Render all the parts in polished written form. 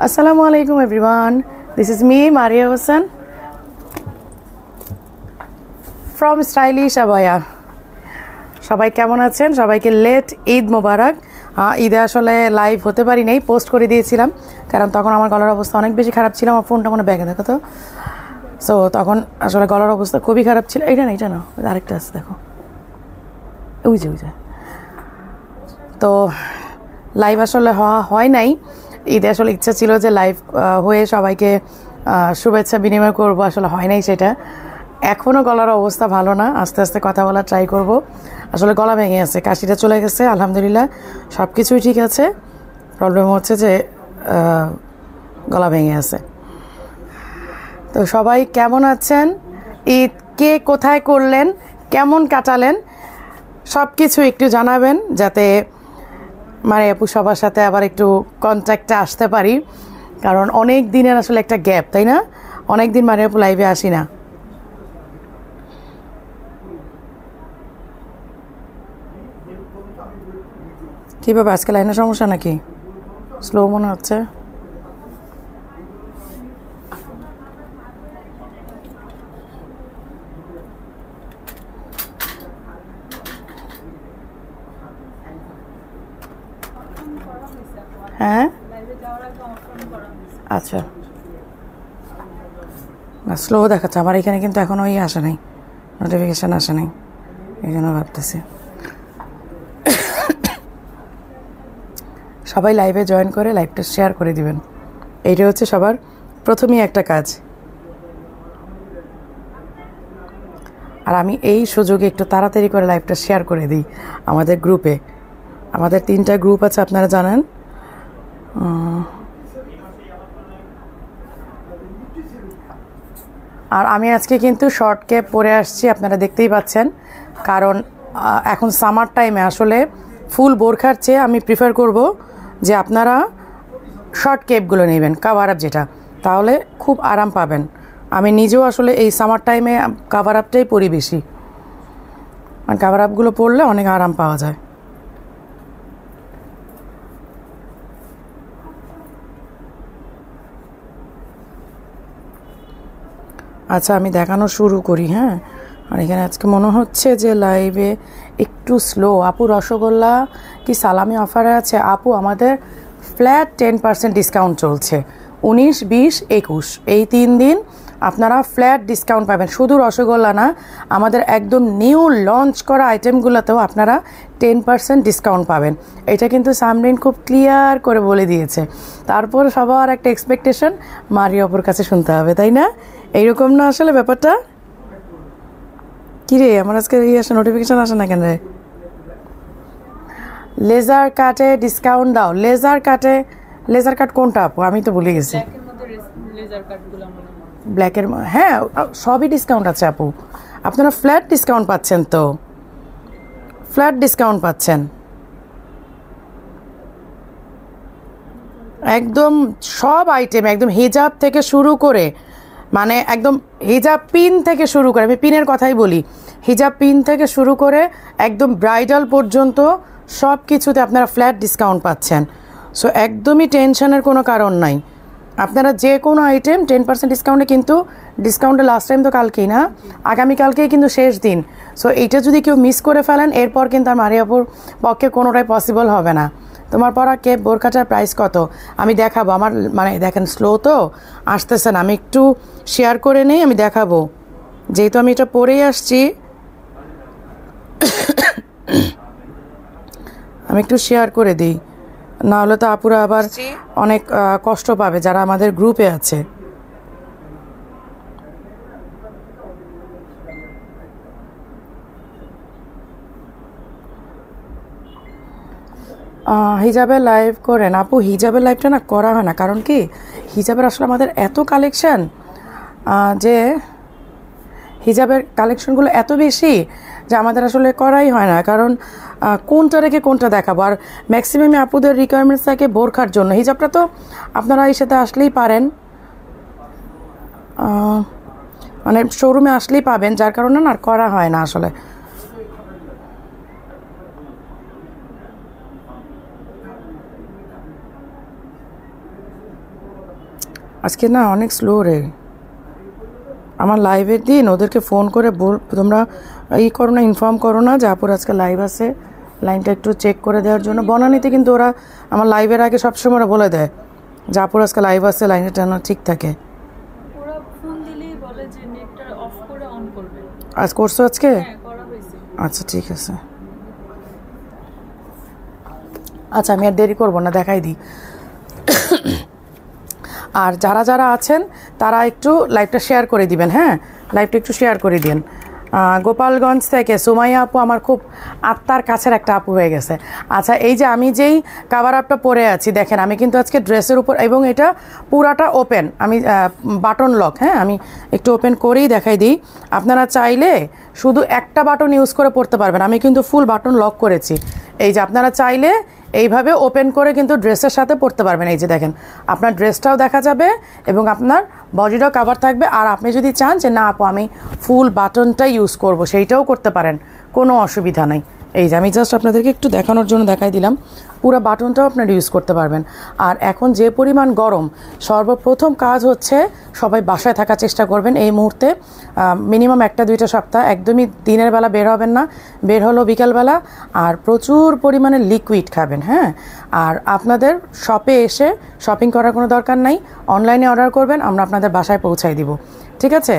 Assalamu alaikum everyone. This is me, Maria Hossan from Stylish Abaya. সবাই কেমন আছেন? সবাইকে লেট ঈদ মোবারক। ঈদে আসলে লাইভ হতে পারি নাই, পোস্ট করে দিয়েছিলাম কারণ তখন আমার গলার অবস্থা অনেক বেশি খারাপ ছিল। আমার ফোনটা কোনো ব্যাগে দেখো তো। সো তখন আসলে গলার অবস্থা খুবই খারাপ ছিল। এটা না আরেকটা আছে দেখো, ওই যে তো লাইভ আসলে হয় নাই। ঈদে আসলে ইচ্ছা ছিল যে লাইভ হয়ে সবাইকে শুভেচ্ছা বিনিময় করব, আসলে হয় নাই সেটা। এখনও গলার অবস্থা ভালো না, আস্তে আস্তে কথা বলা ট্রাই করব। আসলে গলা ভেঙে আছে, কাশিটা চলে গেছে, আলহামদুলিল্লাহ সব কিছুই ঠিক আছে। প্রবলেম হচ্ছে যে গলা ভেঙে আছে। তো সবাই কেমন আছেন? ঈদ কে কোথায় করলেন, কেমন কাটালেন, সব কিছু একটু জানাবেন যাতে মানে আপু সবার সাথে আবার একটু কন্ট্যাক্টে আসতে পারি, কারণ অনেক দিনের আসলে একটা গ্যাপ, তাই না? অনেক দিন মানে আপু লাইভে আসি না। কীভাবে আজকে লাইনের সমস্যা নাকি? স্লো মনে হচ্ছে। হ্যাঁ আচ্ছা, না স্লো দেখাচ্ছে আমার এখানে, কিন্তু এখনও আসে নাই, নোটিফিকেশান আসে নাই, এই জন্য ভাবতেছি। সবাই লাইভে জয়েন করে লাইভটা শেয়ার করে দিবেন, এইটা হচ্ছে সবার প্রথমেই একটা কাজ। আর আমি এই সুযোগে একটু তাড়াতাড়ি করে লাইভটা শেয়ার করে দিই আমাদের গ্রুপে। আমাদের 3টা গ্রুপ আছে, আপনারা জানেন। আর আমি আজকে কিন্তু শর্ট ক্যাপ পরে আসছি, আপনারা দেখতেই পাচ্ছেন, কারণ এখন সামার টাইমে আসলে ফুল বোরখার চেয়ে আমি প্রিফার করব যে আপনারা শর্ট ক্যাপগুলো নেবেন, কাভার আপ যেটা, তাহলে খুব আরাম পাবেন। আমি নিজেও আসলে এই সামার টাইমে কাভার আপটাই পরি বেশি, আর কাভার আপগুলো পরলে অনেক আরাম পাওয়া যায়। আচ্ছা আমি দেখানো শুরু করি। হ্যাঁ, আর এখানে আজকে মনে হচ্ছে যে লাইভে একটু স্লো। আপু রসগোল্লা কি সালামি অফারে আছে? আপু আমাদের ফ্ল্যাট 10% ডিসকাউন্ট চলছে, 19, 20, 21 এই 3 দিন আপনারা ফ্ল্যাট ডিসকাউন্ট পাবেন। শুধু রসগোল্লা না, আমাদের একদম নিউ লঞ্চ করা আইটেমগুলোতেও আপনারা 10% ডিসকাউন্ট পাবেন। এটা কিন্তু সামরিন খুব ক্লিয়ার করে বলে দিয়েছে। তারপর সবার একটা এক্সপেকটেশন মারিয়া অপুর কাছে শুনতে হবে, তাই না? এইরকম না আসলে ব্যাপারটা? কী রে, আমার আজকে আসে নোটিফিকেশান আসে না কেন রে? লেজার কাটে ডিসকাউন্ট দাও। লেজার কাট কোনটা আপু? আমি তো ভুলে গেছি। ব্ল্যাকের, হ্যাঁ সবই ডিসকাউন্ট আছে আপু। আপনারা ফ্ল্যাট ডিসকাউন্ট পাচ্ছেন, তো ফ্ল্যাট ডিসকাউন্ট পাচ্ছেন একদম সব আইটেম, একদম হিজাব থেকে শুরু করে, মানে একদম হিজাব পিন থেকে শুরু করে, আমি পিনের কথাই বলি, হিজাব পিন থেকে শুরু করে একদম ব্রাইডাল পর্যন্ত সব কিছুতে আপনারা ফ্ল্যাট ডিসকাউন্ট পাচ্ছেন। সো একদমই টেনশনের কোনো কারণ নাই। আপনারা যে কোনো আইটেম 10% ডিসকাউন্টে, কিন্তু ডিসকাউন্টে লাস্ট টাইম তো কালকেই না, আগামীকালকেই কিন্তু শেষ দিন। সো এইটা যদি কেউ মিস করে ফেলেন, এরপর কিন্তু আর মারিয়াপুর পক্ষে কোনোটাই পসিবল হবে না। তোমার পরা কেপ বোরখাটার প্রাইস কত? আমি দেখাবো। আমার মানে দেখেন স্লো তো আসতেছে না, আমি একটু শেয়ার করে নেই, আমি দেখাবো। যেহেতু আমি এটা পরেই আসছি, আমি একটু শেয়ার করে দিই, না হলে তো আপুরা আবার অনেক কষ্ট পাবে যারা আমাদের গ্রুপে আছে। হিজাবের লাইভ করেন আপু? হিজাবের লাইভটা না করা হয় না, কারণ কি হিজাবের আসলে আমাদের এত কালেকশান, যে হিজাবের কালেকশনগুলো এত বেশি যে আমাদের আসলে করাই হয় না, কারণ কোনটা রেখে কোনটা দেখাবো। আর ম্যাক্সিমামই আপুদের রিকোয়ারমেন্টস থাকে বোরখার জন্য, হিজাবটা তো আপনারা এই সাথে আসলেই পারেন, মানে শোরুমে আসলেই পাবেন, যার কারণে না আর করা হয় না আসলে। আজকে না অনেক স্লো রে। আমার লাইভের দিন ওদেরকে ফোন করে তোমরা করো না, ইনফর্ম করো না যে আপুর আজকে লাইভ আছে, লাইনটা একটু চেক করে দেওয়ার জন্য। বনানীতে কিন্তু ওরা আমার লাইভের আগে সবসময় ওরা বলে দেয় যে আপুর আজকে লাইভ আছে, লাইনটা যেন ঠিক থাকে। আজ করছো আজকে? আচ্ছা ঠিক আছে। আচ্ছা আমি আর দেরি করবো না, দেখাই দিই। আর যারা যারা আছেন তারা একটু লাইভটা শেয়ার করে দিবেন। হ্যাঁ, লাইভটা একটু শেয়ার করে দিন। গোপালগঞ্জ থেকে সুমাইয়া আপু আমার খুব আত্মার কাছের একটা আপু হয়ে গেছে। আচ্ছা, এই যে আমি যেই কাভার আপটা পরে আছি দেখেন, আমি কিন্তু আজকে ড্রেসের উপর, এবং এটা পুরাটা ওপেন, আমি বাটন লক। হ্যাঁ, আমি একটু ওপেন করেই দেখাই দিই। আপনারা চাইলে শুধু একটা বাটন ইউজ করে পরতে পারবেন, আমি কিন্তু ফুল বাটন লক করেছি। এই যে আপনারা চাইলে এইভাবে ওপেন করে কিন্তু ড্রেসের সাথে পরতে পারবেন। এই যে দেখেন, আপনার ড্রেসটাও দেখা যাবে এবং আপনার বডিটাও কাভার থাকবে। আর আপনি যদি চান যে না আপু আমি ফুল বাটনটাই ইউজ করব, সেইটাও করতে পারেন, কোনো অসুবিধা নাই। এই যে আমি জাস্ট আপনাদেরকে একটু দেখানোর জন্য দেখাই দিলাম, পুরো বাটনটাও আপনারা ইউজ করতে পারবেন। আর এখন যে পরিমাণ গরম, সর্বপ্রথম কাজ হচ্ছে সবাই বাসায় থাকার চেষ্টা করবেন এই মুহূর্তে। মিনিমাম 1-2 সপ্তাহ একদমই দিনের বেলা বের হবেন না, বের হলো বিকালবেলা। আর প্রচুর পরিমাণে লিকুইড খাবেন। হ্যাঁ, আর আপনাদের শপে এসে শপিং করার কোনো দরকার নাই, অনলাইনে অর্ডার করবেন, আমরা আপনাদের বাসায় পৌঁছাই দিব। ঠিক আছে?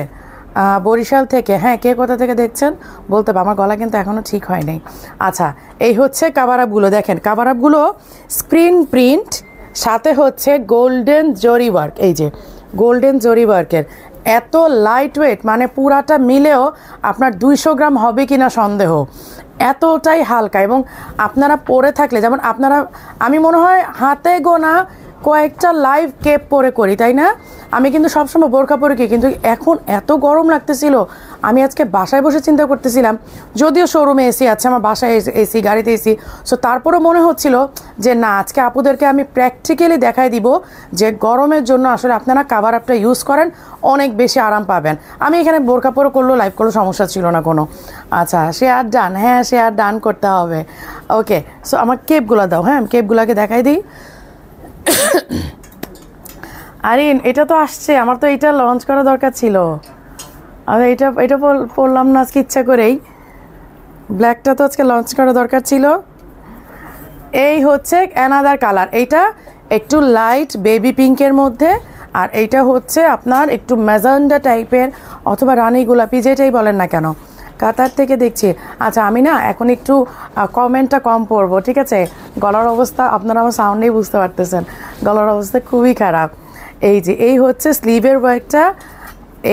বরিশাল থেকে, হ্যাঁ কে কোথা থেকে দেখছেন বলতে হবে, আমার গলা কিন্তু এখনও ঠিক হয় নাই। আচ্ছা, এই হচ্ছে কাভারআপগুলো। দেখেন কাভারআপগুলো স্ক্রিন প্রিন্ট, সাথে হচ্ছে গোল্ডেন জরি ওয়ার্ক। এই যে গোল্ডেন জরি ওয়ার্কের, এত লাইট ওয়েট, মানে পুরাটা মিলেও আপনার 200 গ্রাম হবে কি না সন্দেহ, এতটাই হালকা। এবং আপনারা পরে থাকলে, যেমন আপনারা, আমি মনে হয় হাতে গোনা কয়েকটা লাইভ কেপ পরে করি, তাই না? আমি কিন্তু সবসময় বোরখা পরে কি, কিন্তু এখন এত গরম লাগতেছিল, আমি আজকে বাসায় বসে চিন্তা করতেছিলাম, যদিও শোরুমে এসি আছে, আমার বাসায় এসি, গাড়িতে এসি, সো তারপরেও মনে হচ্ছিল যে না আজকে আপুদেরকে আমি প্র্যাকটিক্যালি দেখাই দিব যে গরমের জন্য আসলে আপনারা কাভারআপটা ইউজ করেন, অনেক বেশি আরাম পাবেন। আমি এখানে বোরখা পরে করলেও লাইভ করলেও সমস্যা ছিল না কোনো। আচ্ছা, শেয়ার ডান, হ্যাঁ শেয়ার ডান করতে হবে। ওকে, সো আমার কেপগুলো দাও। হ্যাঁ, কেপগুলোকে দেখাই দিই। আরে এটা তো আসছে, আমার তো এটা লঞ্চ করা দরকার ছিল, আমি এটা পড়লাম না আজকে ইচ্ছা করেই। ব্ল্যাকটা তো আজকে লঞ্চ করা দরকার ছিল। এই হচ্ছে অ্যানাদার কালার, এইটা একটু লাইট বেবি পিঙ্কের মধ্যে, আর এইটা হচ্ছে আপনার একটু ম্যাজেন্ডা টাইপের অথবা রানী গোলাপি, যেটাই বলেন না কেন। কাতার থেকে দেখছি। আচ্ছা, আমি না এখন একটু কমেন্টটা কম পড়বো, ঠিক আছে? গলার অবস্থা আপনারা আমার সাউন্ডেই বুঝতে পারতেছেন, গলার অবস্থা খুবই খারাপ। এই যে এই হচ্ছে স্লিভের ওয়ার্কটা,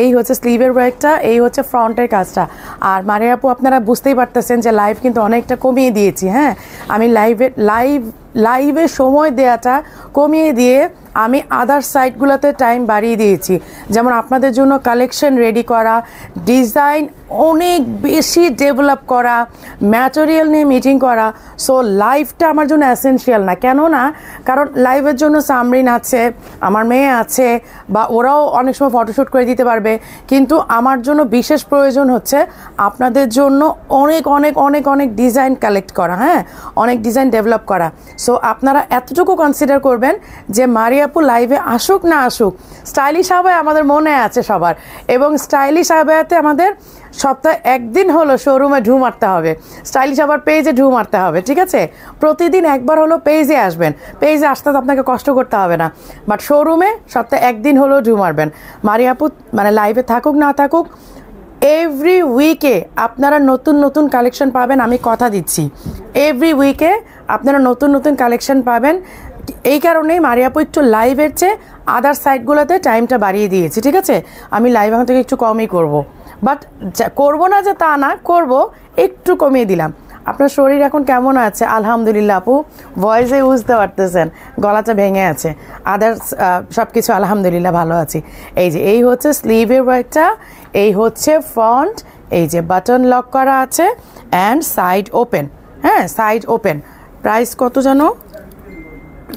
এই হচ্ছে স্লিভের ওয়ার্কটা, এই হচ্ছে ফ্রন্টের কাজটা। আর মারিয়া আপু আপনারা বুঝতেই পারতেছেন যে লাইভ কিন্তু অনেকটা কমিয়ে দিয়েছি। হ্যাঁ, আমি লাইভে সময় দেওয়াটা কমিয়ে দিয়ে আমি আদার সাইটগুলোতে টাইম বাড়িয়ে দিয়েছি। যেমন আপনাদের জন্য কালেকশন রেডি করা, ডিজাইন অনেক বেশি ডেভেলপ করা, ম্যাটেরিয়াল নিয়ে মিটিং করা। সো লাইভটা আমার জন্য এসেনশিয়াল না, কেন না? কারণ লাইভের জন্য সামরিন আছে, আমার মেয়ে আছে, বা ওরাও অনেক সময় ফটোশ্যুট করে দিতে পারবে। কিন্তু আমার জন্য বিশেষ প্রয়োজন হচ্ছে আপনাদের জন্য অনেক অনেক অনেক অনেক ডিজাইন কালেক্ট করা, হ্যাঁ অনেক ডিজাইন ডেভেলপ করা। সো আপনারা এতটুকু কনসিডার করবেন যে মারিয়া আপু লাইভে আসুক না আসুক, স্টাইলিশ আবায়া আমাদের মনে আছে সবার, এবং স্টাইলিশ আবায়াতে আমাদের সপ্তাহে একদিন হলো শোরুমে ঢু মারতে হবে, স্টাইলিশ আবার পেজে ঢু মারতে হবে। ঠিক আছে, প্রতিদিন একবার হলো পেজে আসবেন, পেজে আসতে তো আপনাকে কষ্ট করতে হবে না, বাট শোরুমে সপ্তাহে একদিন হলেও ঢু মারবেন। মারিয়া আপু মানে লাইভে থাকুক না থাকুক, এভরি উইকে আপনারা নতুন নতুন কালেকশন পাবেন, আমি কথা দিচ্ছি। এভরি উইকে আপনারা নতুন নতুন কালেকশন পাবেন। এই কারণেই মারিয়া আপু একটু লাইভের চেয়ে আদার সাইটগুলোতে টাইমটা বাড়িয়ে দিয়েছি। ঠিক আছে, আমি লাইভ এখন থেকে একটু কমই করব, বাট করবো না যে তা না, করব, একটু কমিয়ে দিলাম। আপনার শরীর এখন কেমন আছে? আলহামদুলিল্লাহ আপু, ভয়েসে বুঝতে পারতেছেন গলাটা ভেঙে আছে, আদার্স সব কিছু আলহামদুলিল্লাহ ভালো আছি। এই যে এই হচ্ছে স্লিভের ওয়ার্কটা, এই হচ্ছে ফ্রন্ট, এই যে বাটন লক করা আছে অ্যান্ড সাইড ওপেন। হ্যাঁ, সাইড ওপেন। প্রাইস কত জানো?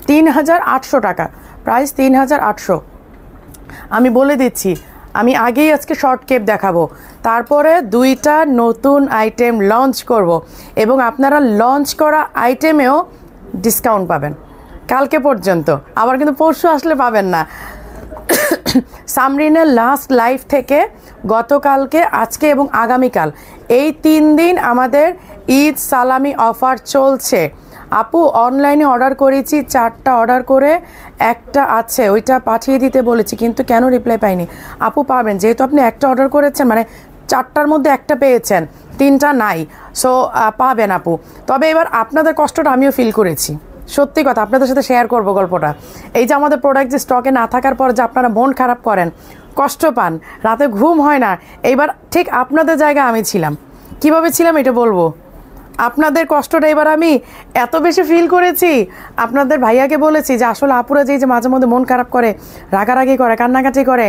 3800 টাকা, প্রাইস 3800। আমি বলে দিচ্ছি, আমি আগেই আজকে শর্ট কেপ দেখাবো, তারপরে 2টা নতুন আইটেম লঞ্চ করব, এবং আপনারা লঞ্চ করা আইটেমেও ডিসকাউন্ট পাবেন কালকে পর্যন্ত, আবার কিন্তু পরশু আসলে পাবেন না। সামরিনের লাস্ট লাইভ থেকে গতকালকে, আজকে এবং আগামীকাল এই 3 দিন আমাদের ঈদ সালামি অফার চলছে। আপু অনলাইনে অর্ডার করেছি, 4টা অর্ডার করে একটা আছে, ওইটা পাঠিয়ে দিতে বলেছি, কিন্তু কেন রিপ্লাই পাইনি? আপু পাবেন, যেহেতু আপনি একটা অর্ডার করেছেন, মানে 4টার মধ্যে একটা পেয়েছেন, 3টা নাই, সো পাবেন আপু। তবে এবার আপনাদের কষ্টটা আমিও ফিল করেছি, সত্যি কথা আপনাদের সাথে শেয়ার করব গল্পটা। এই যে আমাদের প্রোডাক্ট যে স্টকে না থাকার পর যে আপনারা মন খারাপ করেন, কষ্ট পান, রাতে ঘুম হয় না, এইবার ঠিক আপনাদের জায়গায় আমি ছিলাম। কিভাবে ছিলাম এটা বলবো, আপনাদের কষ্টটা এবার আমি এত বেশি ফিল করেছি। আপনাদের ভাইয়াকে বলেছি যে আসলে আপুরা যে মাঝে মধ্যে মন খারাপ করে, রাগারাগি করে, কান্নাকাটি করে,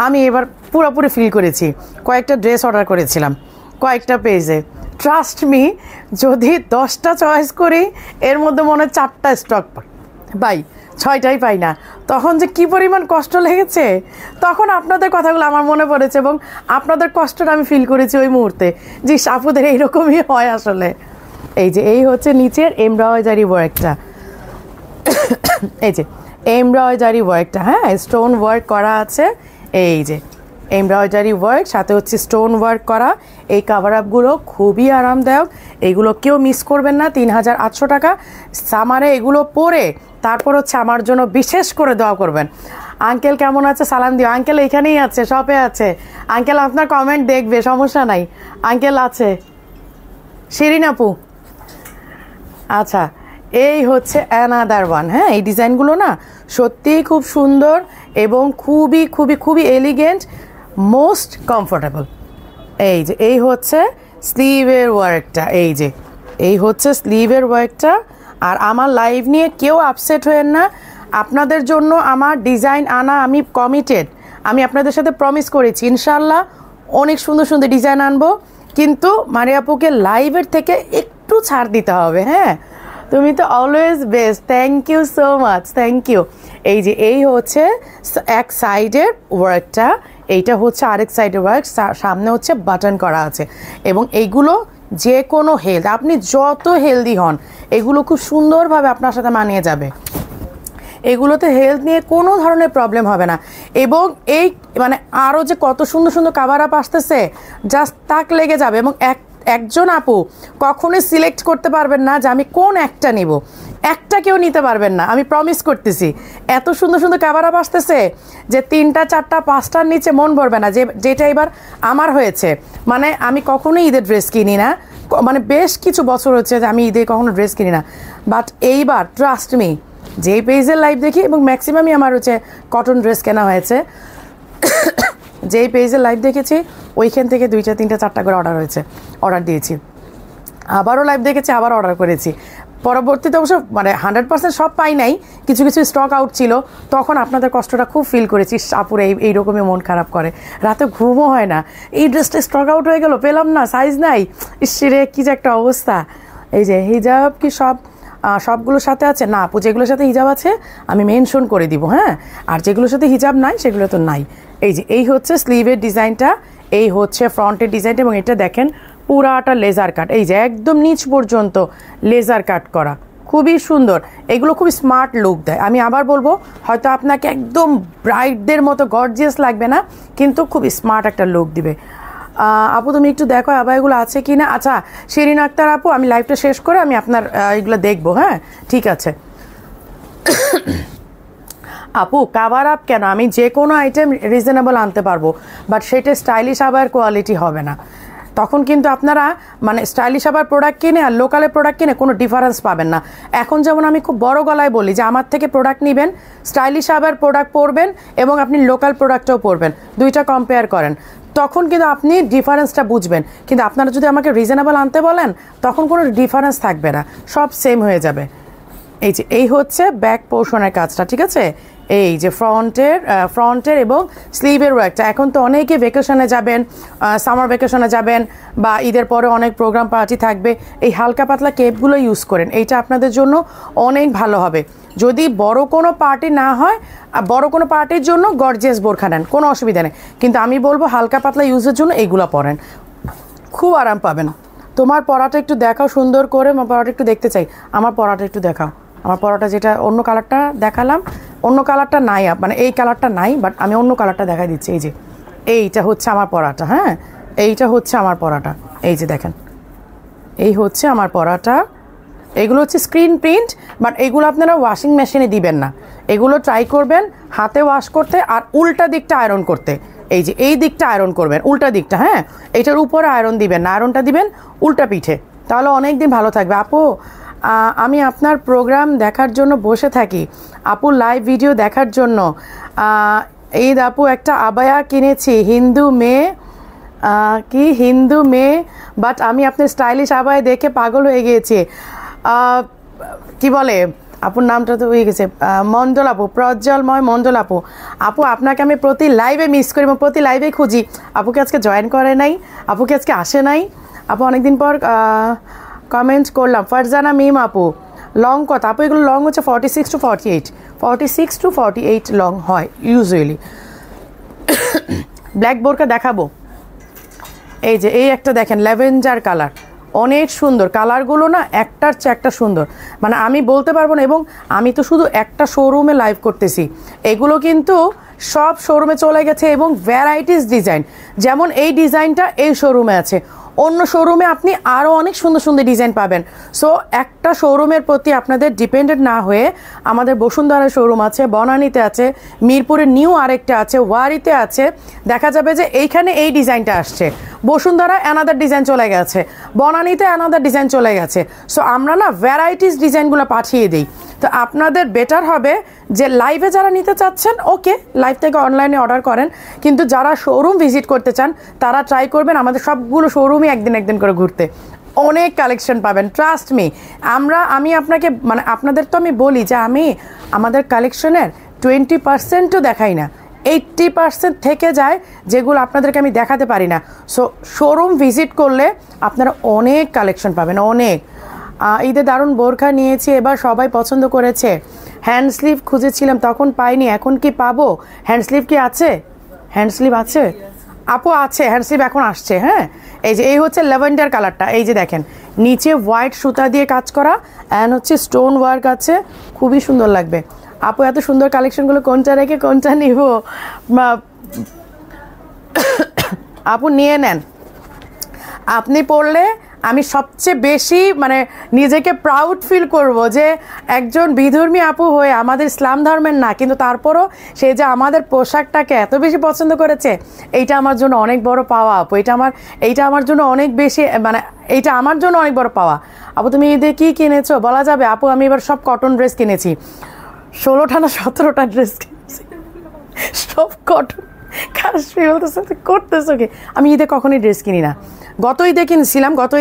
আমি এবার পুরোপুরি ফিল করেছি। কয়েকটা ড্রেস অর্ডার করেছিলাম কয়েকটা পেজে, ট্রাস্ট মি, যদি 10টা চয়েস করি এর মধ্যে মনে হয় 4টা স্টক পাই, 6টাই পাই না। তখন যে কি পরিমাণ কষ্ট লেগেছে, তখন আপনাদের কথাগুলো আমার মনে পড়েছে এবং আপনাদের কষ্টটা আমি ফিল করেছি ওই মুহূর্তে, যে আপুদের এইরকমই হয় আসলে। এই যে এই হচ্ছে নিচের এমব্রয়ডারি ওয়ার্কটা, এই যে এমব্রয়ডারি ওয়ার্কটা, হ্যাঁ স্টোন ওয়ার্ক করা আছে, এই যে এমব্রয়ডারি ওয়ার্ক সাথে হচ্ছে স্টোন ওয়ার্ক করা। এই কাভার আপগুলো খুবই আরামদায়ক, এগুলো কেউ মিস করবেন না। 3800 টাকা। সামারে এগুলো পরে তারপর হচ্ছে আমার জন্য বিশেষ করে দোয়া করবেন। আঙ্কেল কেমন আছে সালাম দিও। আঙ্কেল এখানেই আছে, শপে আছে। আঙ্কেল আপনার কমেন্ট দেখবে, সমস্যা নাই, আঙ্কেল আছে। শিরিন আপু, আচ্ছা এই হচ্ছে অ্যানাদার ওয়ান। হ্যাঁ এই ডিজাইনগুলো না সত্যিই খুব সুন্দর এবং খুবই খুবই খুবই এলিগেন্ট, মোস্ট কমফোর্টেবল। এই যে এই হচ্ছে স্লিভের ওয়ার্কটা, এই যে এই হচ্ছে স্লিভের ওয়ার্কটা। আর আমার লাইভ নিয়ে কেউ আপসেট হয়েন না, আপনাদের জন্য আমার ডিজাইন আনা আমি কমিটেড। আমি আপনাদের সাথে প্রমিস করেছি ইনশাল্লাহ অনেক সুন্দর সুন্দর ডিজাইন আনবো, কিন্তু মারিয়াপুকে লাইভের থেকে একটু ছাড় দিতে হবে। হ্যাঁ তুমি তো always best, thank you so much, thank you. এই যে এই হচ্ছে এক সাইডের ওয়ার্কটা, এইটা হচ্ছে আরেক সাইডের ওয়ার্ক, সামনে হচ্ছে বাটন করা আছে। এবং এইগুলো যে কোনো হেলথ, আপনি যত হেলদি হন এগুলো খুব সুন্দরভাবে আপনার সাথে মানিয়ে যাবে। এগুলোতে হেলথ নিয়ে কোনো ধরনের প্রবলেম হবে না। এবং এই মানে আরও যে কত সুন্দর সুন্দর কাভার আপ আসতেছে, জাস্ট তাক লেগে যাবে। এবং একজন আপু কখনোই সিলেক্ট করতে পারবেন না যে আমি কোন একটা নিব, একটা কেউ নিতে পারবেন না, আমি প্রমিস করতেছি। এত সুন্দর সুন্দর কাভার আপ আসতেছে যে 3টা 4টা 5টার নিচে মন ভরবে না। যেটা এবার আমার হয়েছে, মানে আমি কখনোই ঈদের ড্রেস কিনি না, মানে বেশ কিছু বছর হচ্ছে যে আমি ঈদে কখনো ড্রেস কিনি না, বাট এইবার ট্রাস্ট মি, যেই পেজের লাইভ দেখি এবং ম্যাক্সিমামই আমার হচ্ছে কটন ড্রেস কেনা হয়েছে, যেই পেজের লাইভ দেখেছি ওইখান থেকে 2টা 3টা 4টা করে অর্ডার দিয়েছি। আবারও লাইভ দেখেছি, আবার অর্ডার করেছি। পরবর্তীতে অবশ্য মানে 100% সব পাই নাই, কিছু কিছু স্টক আউট ছিল, তখন আপনাদের কষ্টটা খুব ফিল করেছি। আপুরে এইরকমই মন খারাপ করে, রাতে ঘুমও হয় না, এই ড্রেসটা স্টক আউট হয়ে গেল, পেলাম না, সাইজ নাই, ইসরে কী যে একটা অবস্থা। এই যে হিজাব কি সবগুলোর সাথে আছে না আপু? যেগুলোর সাথে হিজাব আছে আমি মেনশন করে দিব, হ্যাঁ, আর যেগুলোর সাথে হিজাব নাই সেগুলো তো নাই। এই যে এই হচ্ছে স্লিভের ডিজাইনটা, এই হচ্ছে ফ্রন্টের ডিজাইনটা, এবং এটা দেখেন পুরাটা লেজার কাট, এই যে একদম নিচ পর্যন্ত লেজার কাট করা, খুবই সুন্দর। এগুলো খুবই স্মার্ট লুক দেয়। আমি আবার বলবো, হয়তো আপনাকে একদম ব্রাইটদের মতো গর্জিয়াস লাগবে না, কিন্তু খুবই স্মার্ট একটা লুক দিবে। আপু তুমি একটু দেখো আবার এগুলো আছে কি না। আচ্ছা শিরিন আক্তার আপু, আমি লাইভটা শেষ করে আমি আপনার এগুলো দেখবো, হ্যাঁ ঠিক আছে। আপু কাভার আপ কেন, আমি যে কোনো আইটেম রিজনেবল আনতে পারবো, বাট সেটা স্টাইলিশ আবার কোয়ালিটি হবে না। তখন কিন্তু আপনারা মানে স্টাইলিশ আবার প্রোডাক্ট কিনে আর লোকালের প্রোডাক্ট কিনে কোনো ডিফারেন্স পাবেন না। এখন যেমন আমি খুব বড় গলায় বলি যে আমার থেকে প্রোডাক্ট নেবেন, স্টাইলিশ আবার প্রোডাক্ট পরবেন এবং আপনি লোকাল প্রোডাক্টও পরবেন, দুইটা কম্পেয়ার করেন, তখন কিন্তু আপনি ডিফারেন্সটা বুঝবেন। কিন্তু আপনারা যদি আমাকে রিজনেবল আনতে বলেন, তখন কোনো ডিফারেন্স থাকবে না, সব সেম হয়ে যাবে। এই যে এই হচ্ছে ব্যাক পোর্শনের কাজটা, ঠিক আছে। এই যে ফ্রন্টের এবং স্লিভের ওয়ার্কটা। এখন তো অনেকে ভেকেশনে যাবেন, সামার ভেকেশনে যাবেন, বা ঈদের পরে অনেক প্রোগ্রাম পার্টি থাকবে, এই হালকা পাতলা কেপগুলো ইউজ করেন, এইটা আপনাদের জন্য অনেক ভালো হবে। যদি বড় কোনো পার্টি না হয়, বড় কোনো পার্টির জন্য গর্জিয়াস বোরখা নেন, কোনো অসুবিধা নেই, কিন্তু আমি বলবো হালকা পাতলা ইউজের জন্য এইগুলো পরেন, খুব আরাম পাবেন। তোমার পরাটা একটু দেখাও সুন্দর করে, আমার পরাটা একটু দেখতে চাই, আমার পরাটা একটু দেখাও। আমার পরাটা যেটা অন্য কালারটা দেখালাম, অন্য কালারটা নাই, মানে এই কালারটা নাই, বাট আমি অন্য কালারটা দেখাই দিচ্ছি। এই যে এইটা হচ্ছে আমার পরাটা, হ্যাঁ এইটা হচ্ছে আমার পরাটা, এই যে দেখেন এই হচ্ছে আমার পরাটা। এগুলো হচ্ছে স্ক্রিন প্রিন্ট, বাট এগুলো আপনারা ওয়াশিং মেশিনে দিবেন না, এগুলো ট্রাই করবেন হাতে ওয়াশ করতে আর উল্টা দিকটা আয়রন করতে। এই যে এই দিকটা আয়রন করবেন, উল্টা দিকটা, হ্যাঁ এইটার উপরে আয়রন দিবেন না, আয়রনটা দিবেন উল্টা পিঠে, তাহলে অনেক দিন ভালো থাকবে। আপু আমি আপনার প্রোগ্রাম দেখার জন্য বসে থাকি, আপু লাইভ ভিডিও দেখার জন্য। ঈদ আপু একটা আবায়া কিনেছি, হিন্দু মেয়ে কি হিন্দু মেয়ে, বাট আমি আপনার স্টাইলিশ আবায়া দেখে পাগল হয়ে গিয়েছি। কি বলে আপুর নামটা তো হয়ে গেছে, মণ্ডল আপু, প্রজ্জ্বলময় মণ্ডল আপু। আপু আপনাকে আমি প্রতি লাইভে মিস করি এবং প্রতি লাইভে খুঁজি, আপুকে আজকে জয়েন করে নাই, আপুকে আজকে আসে নাই। আপু অনেকদিন পর কমেন্ট করলাম। ফারজানা মিম আপু, লং কত আপু? এগুলো লং হচ্ছে 46 to 48, 46 to 48 লং হয় ইউজুয়ালি। ব্ল্যাক বোরকা দেখাবো, এই যে এই একটা দেখেন ল্যাভেঞ্ডার কালার, অনেক সুন্দর কালারগুলো না, একটার চেয়ে একটা সুন্দর, মানে আমি বলতে পারবো না। এবং আমি তো শুধু একটা শোরুমে লাইভ করতেছি, এগুলো কিন্তু সব শোরুমে চলে গেছে এবং ভ্যারাইটিস ডিজাইন, যেমন এই ডিজাইনটা এই শোরুমে আছে, অন্য শোরুমে আপনি আরও অনেক সুন্দর সুন্দর ডিজাইন পাবেন। সো একটা শোরুমের প্রতি আপনাদের ডিপেন্ডেন্ট না হয়ে আমাদের বসুন্ধরা শোরুম আছে, বনানীতে আছে, মিরপুরে নিউ আরেকটা আছে, ওয়ারিতে আছে, দেখা যাবে যে এইখানে এই ডিজাইনটা আসছে, বসুন্ধরা অ্যানাদার ডিজাইন চলে গেছে, বনানীতে অ্যানাদার ডিজাইন চলে গেছে। সো আমরা না ভ্যারাইটিস ডিজাইনগুলো পাঠিয়ে দিই। তো আপনাদের বেটার হবে যে লাইভে যারা নিতে চাচ্ছেন ওকে লাইভ থেকে অনলাইনে অর্ডার করেন, কিন্তু যারা শোরুম ভিজিট করতে চান তারা ট্রাই করবেন আমাদের সবগুলো শোরুমই একদিন করে ঘুরতে, অনেক কালেকশন পাবেন, ট্রাস্ট মি। আমি আপনাকে মানে আপনাদের তো আমি বলি যে আমি আমাদের কালেকশনের 20%ও দেখাই না, 80% থেকে যায় যেগুলো আপনাদেরকে আমি দেখাতে পারি না। সো শোরুম ভিজিট করলে আপনারা অনেক কালেকশন পাবেন, অনেক। ঈদে দারুণ বোরখা নিয়েছি, এবার সবাই পছন্দ করেছে। হ্যান্ড স্লিভ খুঁজেছিলাম তখন পাইনি, এখন কি পাবো? হ্যান্ড স্লিভ কি আছে? হ্যান্ড স্লিভ আছে আপু, আছে হ্যান্ড স্লিভ এখন আসছে। হ্যাঁ এই যে এই হচ্ছে ল্যাভেন্ডার কালারটা, এই যে দেখেন নিচে হোয়াইট সুতা দিয়ে কাজ করা অ্যান্ড হচ্ছে স্টোন ওয়ার্ক আছে, খুবই সুন্দর লাগবে। আপু এত সুন্দর কালেকশনগুলো কোনটা রেখে কোনটা নিব? আপু নিয়ে নেন, আপনি পড়লে আমি সবচেয়ে বেশি মানে নিজেকে প্রাউড ফিল করব যে একজন বিধর্মী আপু হয়ে আমাদের ইসলাম ধর্মের না, কিন্তু তারপরও সে যে আমাদের পোশাকটাকে এত বেশি পছন্দ করেছে, এইটা আমার জন্য অনেক বড় পাওয়া আপু। এইটা আমার জন্য অনেক বেশি, মানে এইটা আমার জন্য অনেক বড় পাওয়া। আপু তুমি ঈদে কী কিনেছো বলা যাবে? আপু আমি এবার সব কটন ড্রেস কিনেছি, 16টা না 17টা ড্রেস কিনেছি, সব কটন। কাশ্মীর বলতেছে করতেছো কি? আমি ঈদে কখনোই ড্রেস কিনি না, গত ঈদে কিনছিলাম, গত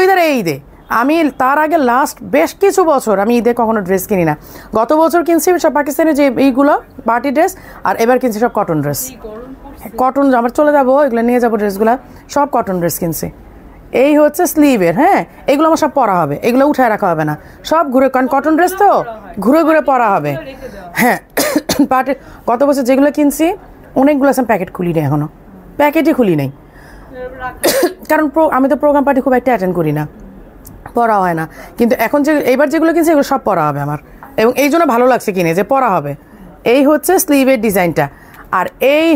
ঈদের এই ঈদে, আমি তার আগে লাস্ট বেশ কিছু বছর আমি ঈদে কখনো ড্রেস কিনি না। গত বছর কিনছি সব পাকিস্তানি যে এইগুলো পার্টি ড্রেস, আর এবার কিনছি সব কটন ড্রেস, কটন। আমার চলে যাবো এগুলো নিয়ে যাবো ড্রেসগুলো, সব কটন ড্রেস কিনছি। এই হচ্ছে স্লিভের, হ্যাঁ এগুলো আমার সব পরা হবে, এগুলো উঠায় রাখা হবে না, সব ঘুরে, কারণ কটন ড্রেস তো ঘুরে ঘুরে পরা হবে। হ্যাঁ পার্টি গত বছর যেগুলো কিনছি অনেকগুলো আছে প্যাকেট খুলি নেই, এখনও প্যাকেটই খুলি নেই, কারণ আমি তো প্রোগ্রাম পার্টি খুব একটা অ্যাটেন্ড করি না, পড়া হয় না। কিন্তু এখন এইবার যেগুলো কিনছি এগুলো সব পড়া হবে আমার, এবং এই জন্য ভালো লাগছে কিনে যে পড়া হবে। এই হচ্ছে স্লিভের ডিজাইনটা, আর এই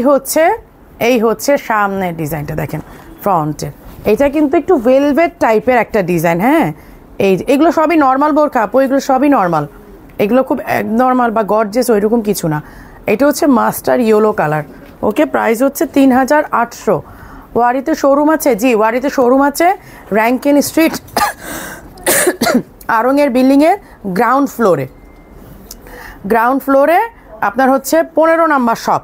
হচ্ছে সামনের ডিজাইনটা দেখেন ফ্রন্টের, এটা কিন্তু একটু ভেলভেট টাইপের একটা ডিজাইন। হ্যাঁ এগুলো সবই নর্মাল বোরখা আপু, এগুলো সবই নর্মাল, এগুলো খুব নর্মাল বা গর্জিয়াস ওইরকম কিছু না। এটা হচ্ছে master yellow colour, okay price হচ্ছে 3800। ওয়ারিতে শোরুম আছে? জি ওয়ারিতে শোরুম আছে, র্যাঙ্কিন স্ট্রিট আরঙের বিল্ডিংয়ের গ্রাউন্ড ফ্লোরে আপনার হচ্ছে 15 নাম্বার শপ,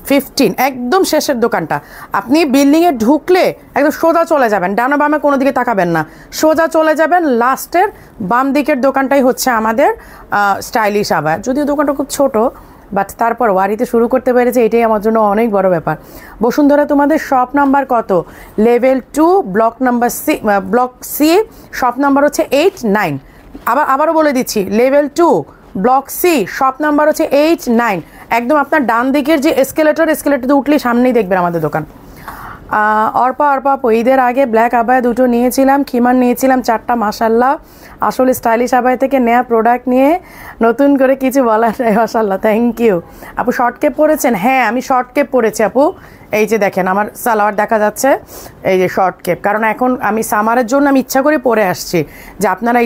15 একদম শেষের দোকানটা। আপনি বিল্ডিংয়ে ঢুকলে একদম সোজা চলে যাবেন, ডানা বামে কোনো দিকে তাকাবেন না, সোজা চলে যাবেন, লাস্টের বাম দিকের দোকানটাই হচ্ছে আমাদের স্টাইলিশ আবায়া। যদিও দোকানটা খুব ছোট, বাট তারপর ওয়ারিতে শুরু করতে পেরেছে, এটাই আমার জন্য অনেক বড় ব্যাপার। বসুন্ধরা তোমাদের শপ নাম্বার কত? Level 2 block C, shop number হচ্ছে 8-9। আবারও বলে দিচ্ছি, level 2 block C, shop number হচ্ছে 8-9। একদম আপনার ডান দিকের যে এসকেলেটর উঠলেই সামনেই দেখবেন আমাদের দোকান। অর্পা আপু, ঈদের আগে ব্ল্যাক আবায়া দুটো নিয়েছিলাম, খিমার নিয়েছিলাম 4টা, মাশাল্লাহ। আসলে স্টাইলিশ আবায়া থেকে নেওয়া প্রোডাক্ট নিয়ে নতুন করে কিছু বলার নাই, মাশাল্লাহ, থ্যাংক ইউ আপু। শর্ট কেপ পরেছেন? হ্যাঁ, আমি শর্ট কেপ পরেছি আপু। এই যে দেখেন আমার সালোয়ার দেখা যাচ্ছে, এই যে শর্ট কেপ, কারণ এখন আমি সামারের জন্য আমি ইচ্ছা করে পরে আসছি যে আপনারা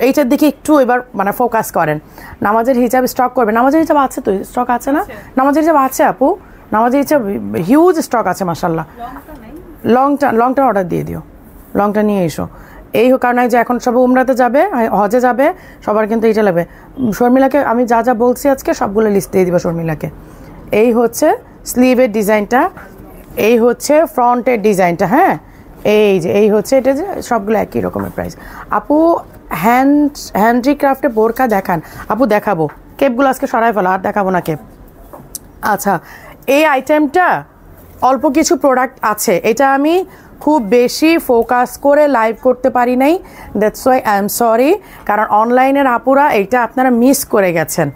এইটার দিকে একটু এবার মানে ফোকাস করেন। নামাজের হিজাব স্টক করবেন? নামাজের হিজাব আছে তো, স্টক আছে না? নামাজের হিজাব আছে আপু, নামাজের হিজাব হিউজ স্টক আছে মাশাল্লাহ। লংটা অর্ডার দিয়ে দিও, লংটা নিয়ে এসো। এই কারণে যে এখন সব উমরাতে যাবে, হজে যাবে, সবার কিন্তু এইটা লাগবে। শর্মিলাকে আমি যা যা বলছি আজকে সবগুলো লিস্ট দিয়ে দিব শর্মিলাকে। এই হচ্ছে স্লিভের ডিজাইনটা, এই হচ্ছে ফ্রন্টের ডিজাইনটা। হ্যাঁ, এই হচ্ছে এটা, যে সবগুলো একই রকমের প্রাইস। আপু হ্যান্ডিক্রাফটে বোরকা দেখান? আপু দেখাবো, কেপগুলো আজকে সরাই ফেলো, আর দেখাবো না কেপ। আচ্ছা, এই আইটেমটা অল্প কিছু প্রোডাক্ট আছে, এটা আমি খুব বেশি ফোকাস করে লাইভ করতে পারি নাই, that's why I am sorry. কারণ অনলাইনের আপুরা এইটা আপনারা মিস করে গেছেন,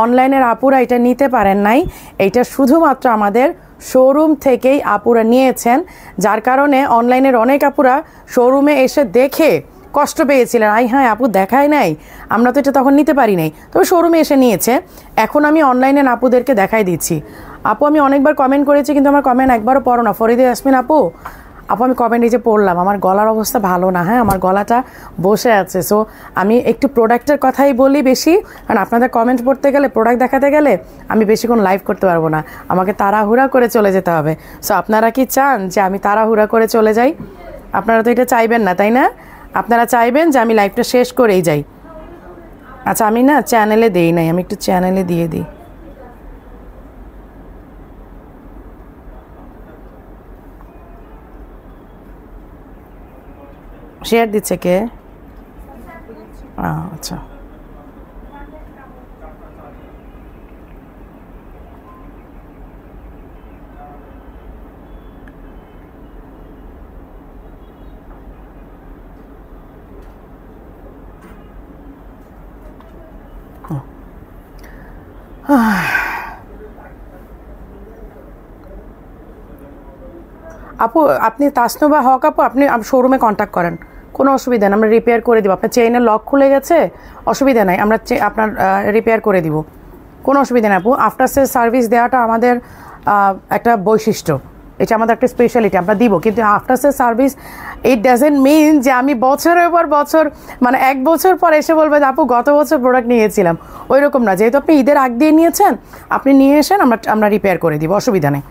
অনলাইনের আপুরা এটা নিতে পারেন নাই, এইটা শুধুমাত্র আমাদের শোরুম থেকেই আপুরা নিয়েছেন, যার কারণে অনলাইনের অনেক আপুরা শোরুমে এসে দেখে কষ্ট পেয়েছিলেন, হ্যাঁ আপু দেখায় নাই, আমরা তো এটা তখন নিতে পারি নাই, তবে শোরুমে এসে নিয়েছে। এখন আমি অনলাইনে আপুদেরকে দেখাই দিচ্ছি। আপু আমি অনেকবার কমেন্ট করেছি, কিন্তু আমার কমেন্ট একবারও পড়ো না। ফরিদে ইয়াসমিন আপু, আমি কমেন্ট এই যে পড়লাম, আমার গলার অবস্থা ভালো না, হ্যাঁ আমার গলাটা বসে আছে, সো আমি একটু প্রোডাক্টের কথাই বলি বেশি, কারণ আপনাদের কমেন্ট পড়তে গেলে, প্রোডাক্ট দেখাতে গেলে আমি বেশিক্ষণ লাইভ করতে পারবো না, আমাকে তাড়াহুড়া করে চলে যেতে হবে। সো আপনারা কি চান যে আমি তাড়াহুড়া করে চলে যাই? আপনারা তো এটা চাইবেন না, তাই না? আপনারা চাইবেন যে আমি লাইভটা শেষ করেই যাই। আচ্ছা, আমি না চ্যানেলে দেই নাই, আমি একটু চ্যানেলে দিয়ে দিই। শেয়ার দিচ্ছে কে? আচ্ছা, আপু আপনি তাসনুবা হক আপু, আপনি শোরুমে কন্ট্যাক্ট করেন, কোনো অসুবিধা নেই, আমরা রিপেয়ার করে দিব। আপনার চেইনের লক খুলে গেছে, অসুবিধা নাই, আমরা আপনার রিপেয়ার করে দিব, কোনো অসুবিধা নেই আপু। আফটার সেল সার্ভিস দেওয়াটা আমাদের একটা বৈশিষ্ট্য, এটা আমাদের একটা স্পেশালিটি, আমরা দিব। কিন্তু after sale service it doesn't mean যে আমি বছরের পর বছর, মানে 1 বছর পর এসে বলবে যে আপু গত বছর প্রোডাক্ট নিয়েছিলাম, ওই রকম না। যেহেতু আপনি ঈদের আগ দিয়ে নিয়েছেন, আপনি নিয়ে এসেন, আমরা রিপেয়ার করে দিব, অসুবিধা নেই।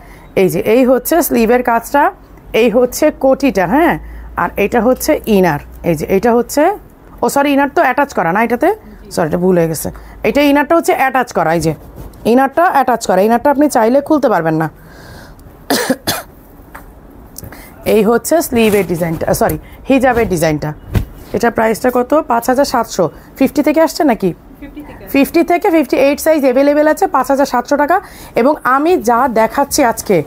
এই হচ্ছে স্লিভের কাজটা, এই হচ্ছে কোটিটা, হ্যাঁ, আর এটা হচ্ছে ইনার। এটা হচ্ছে, ও সরি, ইনার তো অ্যাটাচ করা না এটাতে, সরি এটা ভুল হয়ে গেছে। এটা ইনারটা হচ্ছে অ্যাটাচ করা, এই যে ইনারটা অ্যাটাচ করা, ইনারটা আপনি চাইলে খুলতে পারবেন না। এই হচ্ছে স্লিভের ডিজাইনটা, সরি হিজাবের ডিজাইনটা। এটা প্রাইসটা কত? 5700। 50 থেকে আসছে নাকি? 50 থেকে 58 সাইজ অ্যাভেলেবেল আছে, 5700 টাকা। এবং আমি যা দেখাচ্ছি আজকে,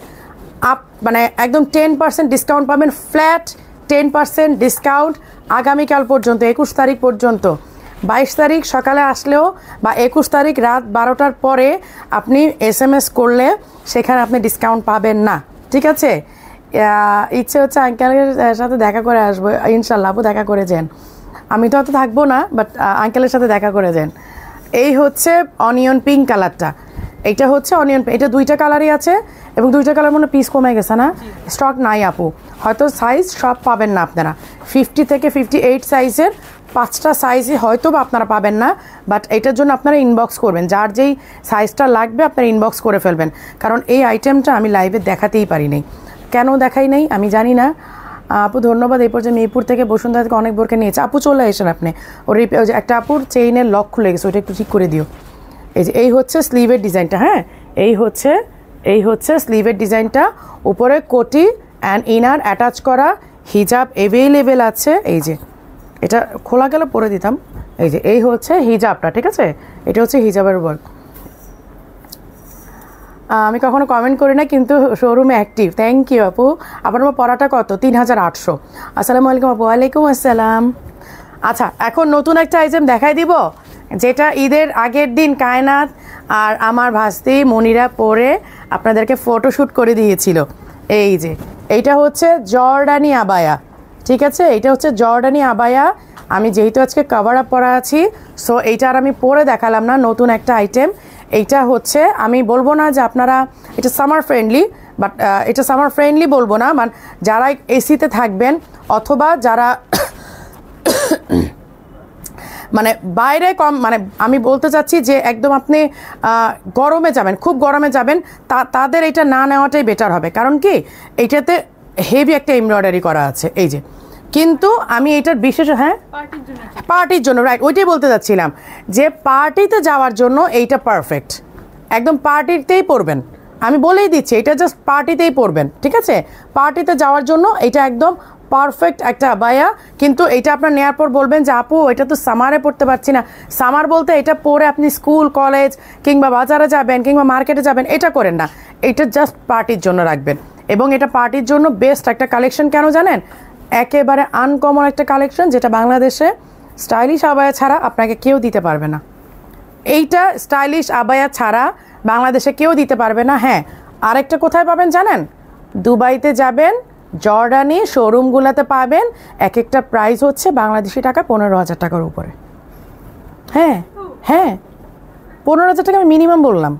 মানে একদম 10% ডিসকাউন্ট পাবেন, ফ্ল্যাট 10% ডিসকাউন্ট আগামীকাল পর্যন্ত, 21 তারিখ পর্যন্ত। 22 তারিখ সকালে আসলেও বা 21 তারিখ রাত 12টার পরে আপনি SMS করলে সেখানে আপনি ডিসকাউন্ট পাবেন না, ঠিক আছে? ইচ্ছে হচ্ছে আঙ্কেলের সাথে দেখা করে আসবো ইনশাল্লাহ, আপু দেখা করে যান। আমি তো অত থাকবো না, বাট আঙ্কেলের সাথে দেখা করে যান। এই হচ্ছে অনিয়ন পিঙ্ক কালারটা, এইটা হচ্ছে অনিয়ন, এটা 2টা কালারই আছে, এবং 2টা কালার মনে পিস কমে গেছে না, স্টক নাই আপু, হয়তো সাইজ সব পাবেন না আপনারা। 50 থেকে 58 সাইজের 5টা সাইজই হয়তো বা আপনারা পাবেন না, বাট এটার জন্য আপনারা ইনবক্স করবেন, যার যেই সাইজটা লাগবে আপনারা ইনবক্স করে ফেলবেন। কারণ এই আইটেমটা আমি লাইভে দেখাতেই পারি নাই, কেন দেখাই নাই আমি জানি না। আপু ধন্যবাদ। এই পর্যন্ত মিরপুর থেকে বসুন্ধরা থেকে অনেক বোরকা নিয়েছে। আপু চলে এসেন আপনি, ওর একটা আপুর চেইনের লক খুলে গেছে, ওটা একটু ঠিক করে দিও। এই হচ্ছে স্লিভের ডিজাইনটা, হ্যাঁ এই হচ্ছে স্লিভের ডিজাইনটা, উপরে কোটি অ্যান্ড ইনার অ্যাটাচ করা, হিজাব অ্যাভেলেবেল আছে। এই যে এটা খোলা গেলে পরে দিতাম। এই হচ্ছে হিজাবটা, ঠিক আছে? এটা হচ্ছে হিজাবের ওয়ার্ক। আমি কখনো কমেন্ট করি না, কিন্তু শোরুমে অ্যাক্টিভ। থ্যাংক ইউ আপু। আপনার পড়াটা কত? 3800। আসসালামু আলাইকুম আপু। ওয়ালাইকুম আসসালাম। আচ্ছা, এখন নতুন একটা আইটেম দেখাই দিব, যেটা ঈদের আগের দিন কায়নাত আর আমার ভাস্তি মনিরা পরে আপনাদেরকে ফটোশ্যুট করে দিয়েছিল। এইটা হচ্ছে জর্ডানি আবায়া, ঠিক আছে? এটা হচ্ছে জর্ডানি আবায়া। আমি যেহেতু আজকে কভার আপ পরা আছি, সো এইটা আর আমি পরে দেখালাম না, নতুন একটা আইটেম। এইটা হচ্ছে, আমি বলবো না যে আপনারা এটা সামার ফ্রেন্ডলি, বাট এটা সামার ফ্রেন্ডলি বলবো না, মানে যারা এসিতে থাকবেন অথবা যারা মানে বাইরে কম, মানে আমি বলতে চাচ্ছি যে একদম আপনি গরমে যাবেন, খুব গরমে যাবেন, তাদের এটা না নেওয়াটাই বেটার হবে। কারণ কি, এইটাতে হেভি একটা এমব্রয়ডারি করা আছে, এই যে। কিন্তু আমি এটার বিশেষ, হ্যাঁ পার্টির জন্য, রাইট, ওইটাই বলতে চাচ্ছিলাম যে পার্টিতে যাওয়ার জন্য এইটা পারফেক্ট, একদম পার্টিতেই পরবেন। আমি বলেই দিচ্ছি, এটা জাস্ট পার্টিতেই পরবেন, ঠিক আছে? পার্টিতে যাওয়ার জন্য এটা একদম পারফেক্ট একটা আবায়া। কিন্তু এটা আপনার নেওয়ার পর বলবেন যে আপু এটা তো সামারে পড়তে পারছি না। সামার বলতে এটা পরে আপনি স্কুল কলেজ কিংবা বাজারে যাবেন কিংবা মার্কেটে যাবেন, এটা করেন না, এটা জাস্ট পার্টির জন্য রাখবেন। এবং এটা পার্টির জন্য বেস্ট একটা কালেকশন, কেন জানেন? একেবারে আনকমন একটা কালেকশন, যেটা বাংলাদেশে স্টাইলিশ আবায়া ছাড়া আপনাকে কেউ দিতে পারবে না। এইটা স্টাইলিশ আবায়া ছাড়া বাংলাদেশে কেউ দিতে পারবে না। হ্যাঁ, আরেকটা কোথায় পাবেন জানেন? দুবাইতে যাবেন, জর্ডানি শোরুমগুলোতে পাবেন, এক একটা প্রাইস হচ্ছে বাংলাদেশি টাকা 15,000 টাকার উপরে। হ্যাঁ হ্যাঁ, 15,000 টাকা আমি মিনিমাম বললাম,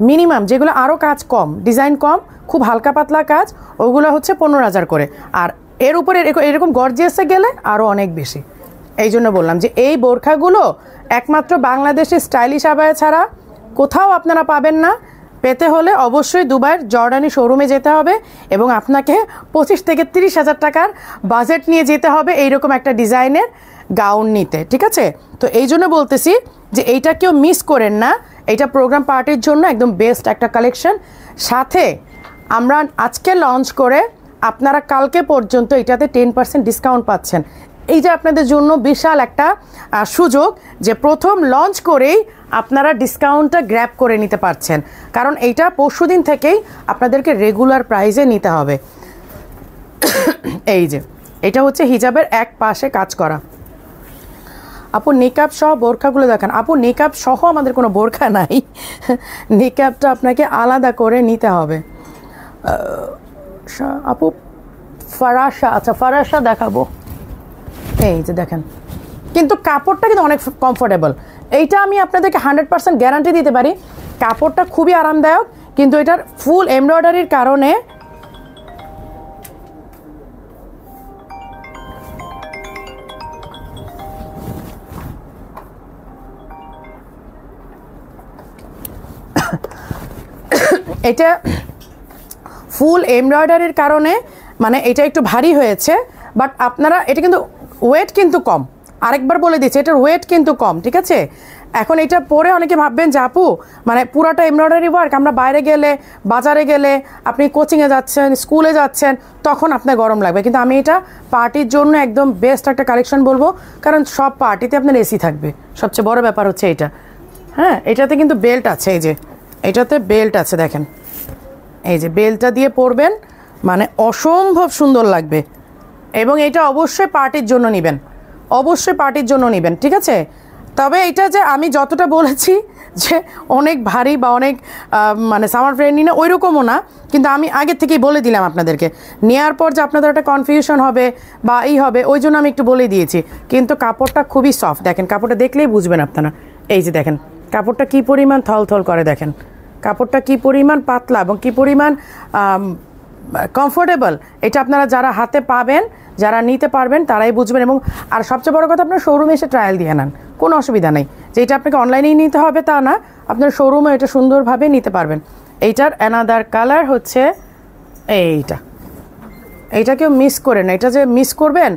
মিনিমাম। যেগুলো আরও কাজ কম, ডিজাইন কম, খুব হালকা পাতলা কাজ, ওগুলো হচ্ছে 15,000 করে। আর এর উপরে এরকম গর্জিয়াসে গেলে আরও অনেক বেশি। এই জন্য বললাম যে এই বোরখাগুলো একমাত্র বাংলাদেশি স্টাইলিশ আবায়া ছাড়া কোথাও আপনারা পাবেন না। পেতে হলে অবশ্যই দুবাইয়ের জর্ডানি শোরুমে যেতে হবে এবং আপনাকে 25 থেকে 30,000 টাকার বাজেট নিয়ে যেতে হবে এইরকম একটা ডিজাইনের গাউন নিতে, ঠিক আছে? তো এই জন্য বলতেছি যে এইটা কেউ মিস করেন না, এইটা প্রোগ্রাম পার্টির জন্য একদম বেস্ট একটা কালেকশন। সাথে আমরা আজকে লঞ্চ করে আপনারা কালকে পর্যন্ত এটাতে 10% ডিসকাউন্ট পাচ্ছেন। এইটা আপনাদের জন্য বিশাল একটা সুযোগ যে প্রথম লঞ্চ করেই আপনারা ডিসকাউন্টটা গ্র্যাব করে নিতে পারছেন। কারণ এইটা পরশুদিন থেকেই আপনাদেরকে রেগুলার প্রাইসে নিতে হবে। এই যে এটা হচ্ছে হিজাবের এক পাশে কাজ করা। আপু নিকাব সহ বোরখাগুলো দেখান। আপু নিকাব সহ আমাদের কোনো বোরখা নাই, নিকাবটা আপনাকে আলাদা করে নিতে হবে। আপু ফারাসা, আচ্ছা ফারাসা দেখাবো। এই যে দেখেন, কিন্তু কাপড়টা কিন্তু অনেক কমফোর্টেবল। এইটা আমি আপনাদেরকে 100% গ্যারান্টি দিতে পারি, কাপড়টা খুবই আরামদায়ক। কিন্তু এটার ফুল এমব্রয়ডারির কারণে এটা ফুল এমব্রয়ডারির কারণে মানে এটা একটু ভারী হয়েছে। বাট আপনারা এটা কিন্তু ওয়েট কিন্তু কম, আরেকবার বলে দিচ্ছি এটার ওয়েট কিন্তু কম, ঠিক আছে? এখন এটা পরে অনেকে ভাববেন যে আপু মানে পুরাটা এমব্রয়ডারি ওয়ার্ক, আমরা বাইরে গেলে বাজারে গেলে আপনি কোচিংয়ে যাচ্ছেন স্কুলে যাচ্ছেন তখন আপনার গরম লাগবে। কিন্তু আমি এটা পার্টির জন্য একদম বেস্ট একটা কালেকশন বলবো, কারণ সব পার্টিতে আপনার এসি থাকবে, সবচেয়ে বড় ব্যাপার হচ্ছে এটা। হ্যাঁ, এটাতে কিন্তু বেল্ট আছে, এই যে এটাতে বেল্ট আছে দেখেন, এই যে বেল্টটা দিয়ে পরবেন মানে অসম্ভব সুন্দর লাগবে। এবং এটা অবশ্যই পার্টির জন্য নেবেন, অবশ্যই পার্টির জন্য নেবেন, ঠিক আছে? তবে এটা যে আমি যতটা বলেছি যে অনেক ভারী বা অনেক মানে সামার ফ্রেন্ডলি না, ওই রকমও না। কিন্তু আমি আগে থেকেই বলে দিলাম আপনাদেরকে, নেওয়ার পর যে আপনাদের একটা কনফিউশন হবে বা এই হবে, ওই জন্য আমি একটু বলে দিয়েছি। কিন্তু কাপড়টা খুবই সফট, দেখেন কাপড়টা দেখলেই বুঝবেন আপনারা। এই যে দেখেন কাপড়টা কি পরিমাণ থলথল করে, দেখেন কাপড়টা কি পরিমাণ পাতলা এবং কি পরিমাণ কমফোর্টেবল। এটা আপনারা যারা হাতে পাবেন, যারা নিতে পারবেন তারাই বুঝবেন। এবং আর সবচেয়ে বড় কথা, আপনার শোরুমে এসে ট্রায়াল দিয়ে নেন, কোনো অসুবিধা নেই। যে এটা আপনাকে অনলাইনেই নিতে হবে তা না, আপনার শোরুমে এটা সুন্দরভাবে নিতে পারবেন। এইটার অ্যানাদার কালার হচ্ছে এইটা, এইটা কেউ মিস করে না। এটা যে মিস করবেন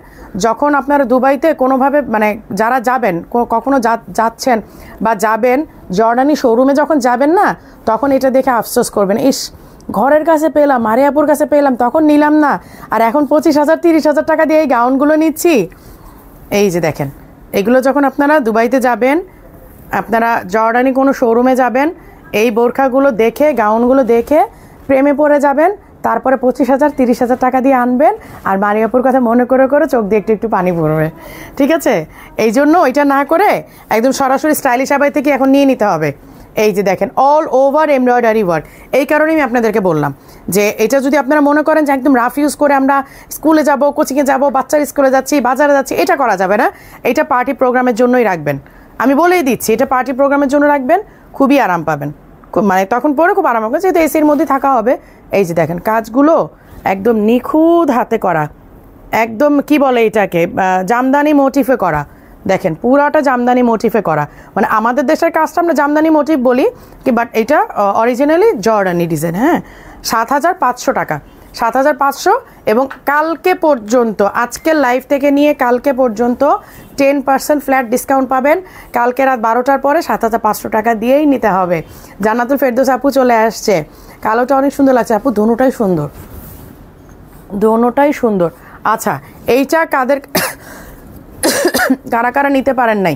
যখন আপনারা দুবাইতে কোনোভাবে মানে যারা যাবেন, কখনো যাচ্ছেন বা যাবেন, জর্ডানি শোরুমে যখন যাবেন না, তখন এটা দেখে আফসোস করবেন, ইস ঘরের কাছে পেলাম, মারিয়াপুর কাছে পেলাম, তখন নিলাম না, আর এখন 25,000 30,000 টাকা দিয়ে এই গাউনগুলো নিচ্ছি। এই যে দেখেন, এগুলো যখন আপনারা দুবাইতে যাবেন, আপনারা জর্ডানি কোনো শোরুমে যাবেন, এই বোরখাগুলো দেখে গাউনগুলো দেখে প্রেমে পড়ে যাবেন। তারপরে 25,000 30,000 টাকা দিয়ে আনবেন, আর মারিয়াপুর কথা মনে করে করে চোখ দিয়ে একটু একটু পানি পড়বে, ঠিক আছে? এই জন্য ওইটা না করে একদম সরাসরি স্টাইলিশ আবাই থেকে এখন নিয়ে নিতে হবে। এই যে দেখেন অল ওভার এমব্রয়ডারি ওয়ার্ক। এই কারণেই আমি আপনাদেরকে বললাম যে এটা যদি আপনারা মনে করেন যে একদম রাফ ইউজ করে আমরা স্কুলে যাব, কোচিংয়ে যাব, বাচ্চার স্কুলে যাচ্ছি, বাজারে যাচ্ছি, এটা করা যাবে না। এটা পার্টি প্রোগ্রামের জন্যই রাখবেন, আমি বলেই দিচ্ছি, এটা পার্টি প্রোগ্রামের জন্য রাখবেন, খুবই আরাম পাবেন, মানে তখন পরে খুব আরাম হবে, যেহেতু এসির মধ্যে থাকা হবে। এই যে দেখেন কাজগুলো একদম নিখুঁত হাতে করা, একদম কি বলে এটাকে জামদানি মোটিফে করা। দেখেন পুরাটা জামদানি মোটিফে করা, মানে আমাদের দেশের কাজটা আমরা জামদানি মোটিভ বলি কি, বাট এটা অরিজিনালি জর্ডানি ডিজাইন। হ্যাঁ, 7,500 টাকা, 7,500। এবং কালকে পর্যন্ত, আজকের লাইভ থেকে নিয়ে কালকে পর্যন্ত 10% ফ্ল্যাট ডিসকাউন্ট পাবেন। কালকে রাত 12টার পরে 7,500 টাকা দিয়েই নিতে হবে। জান্নাতুল ফেরদৌস আপু চলে আসছে, কালোটা অনেক সুন্দর লাগছে আপু, দোনোটাই সুন্দর, দোনোটাই সুন্দর। আচ্ছা, এইটা কাদের কারা কারা নিতে পারেন নাই,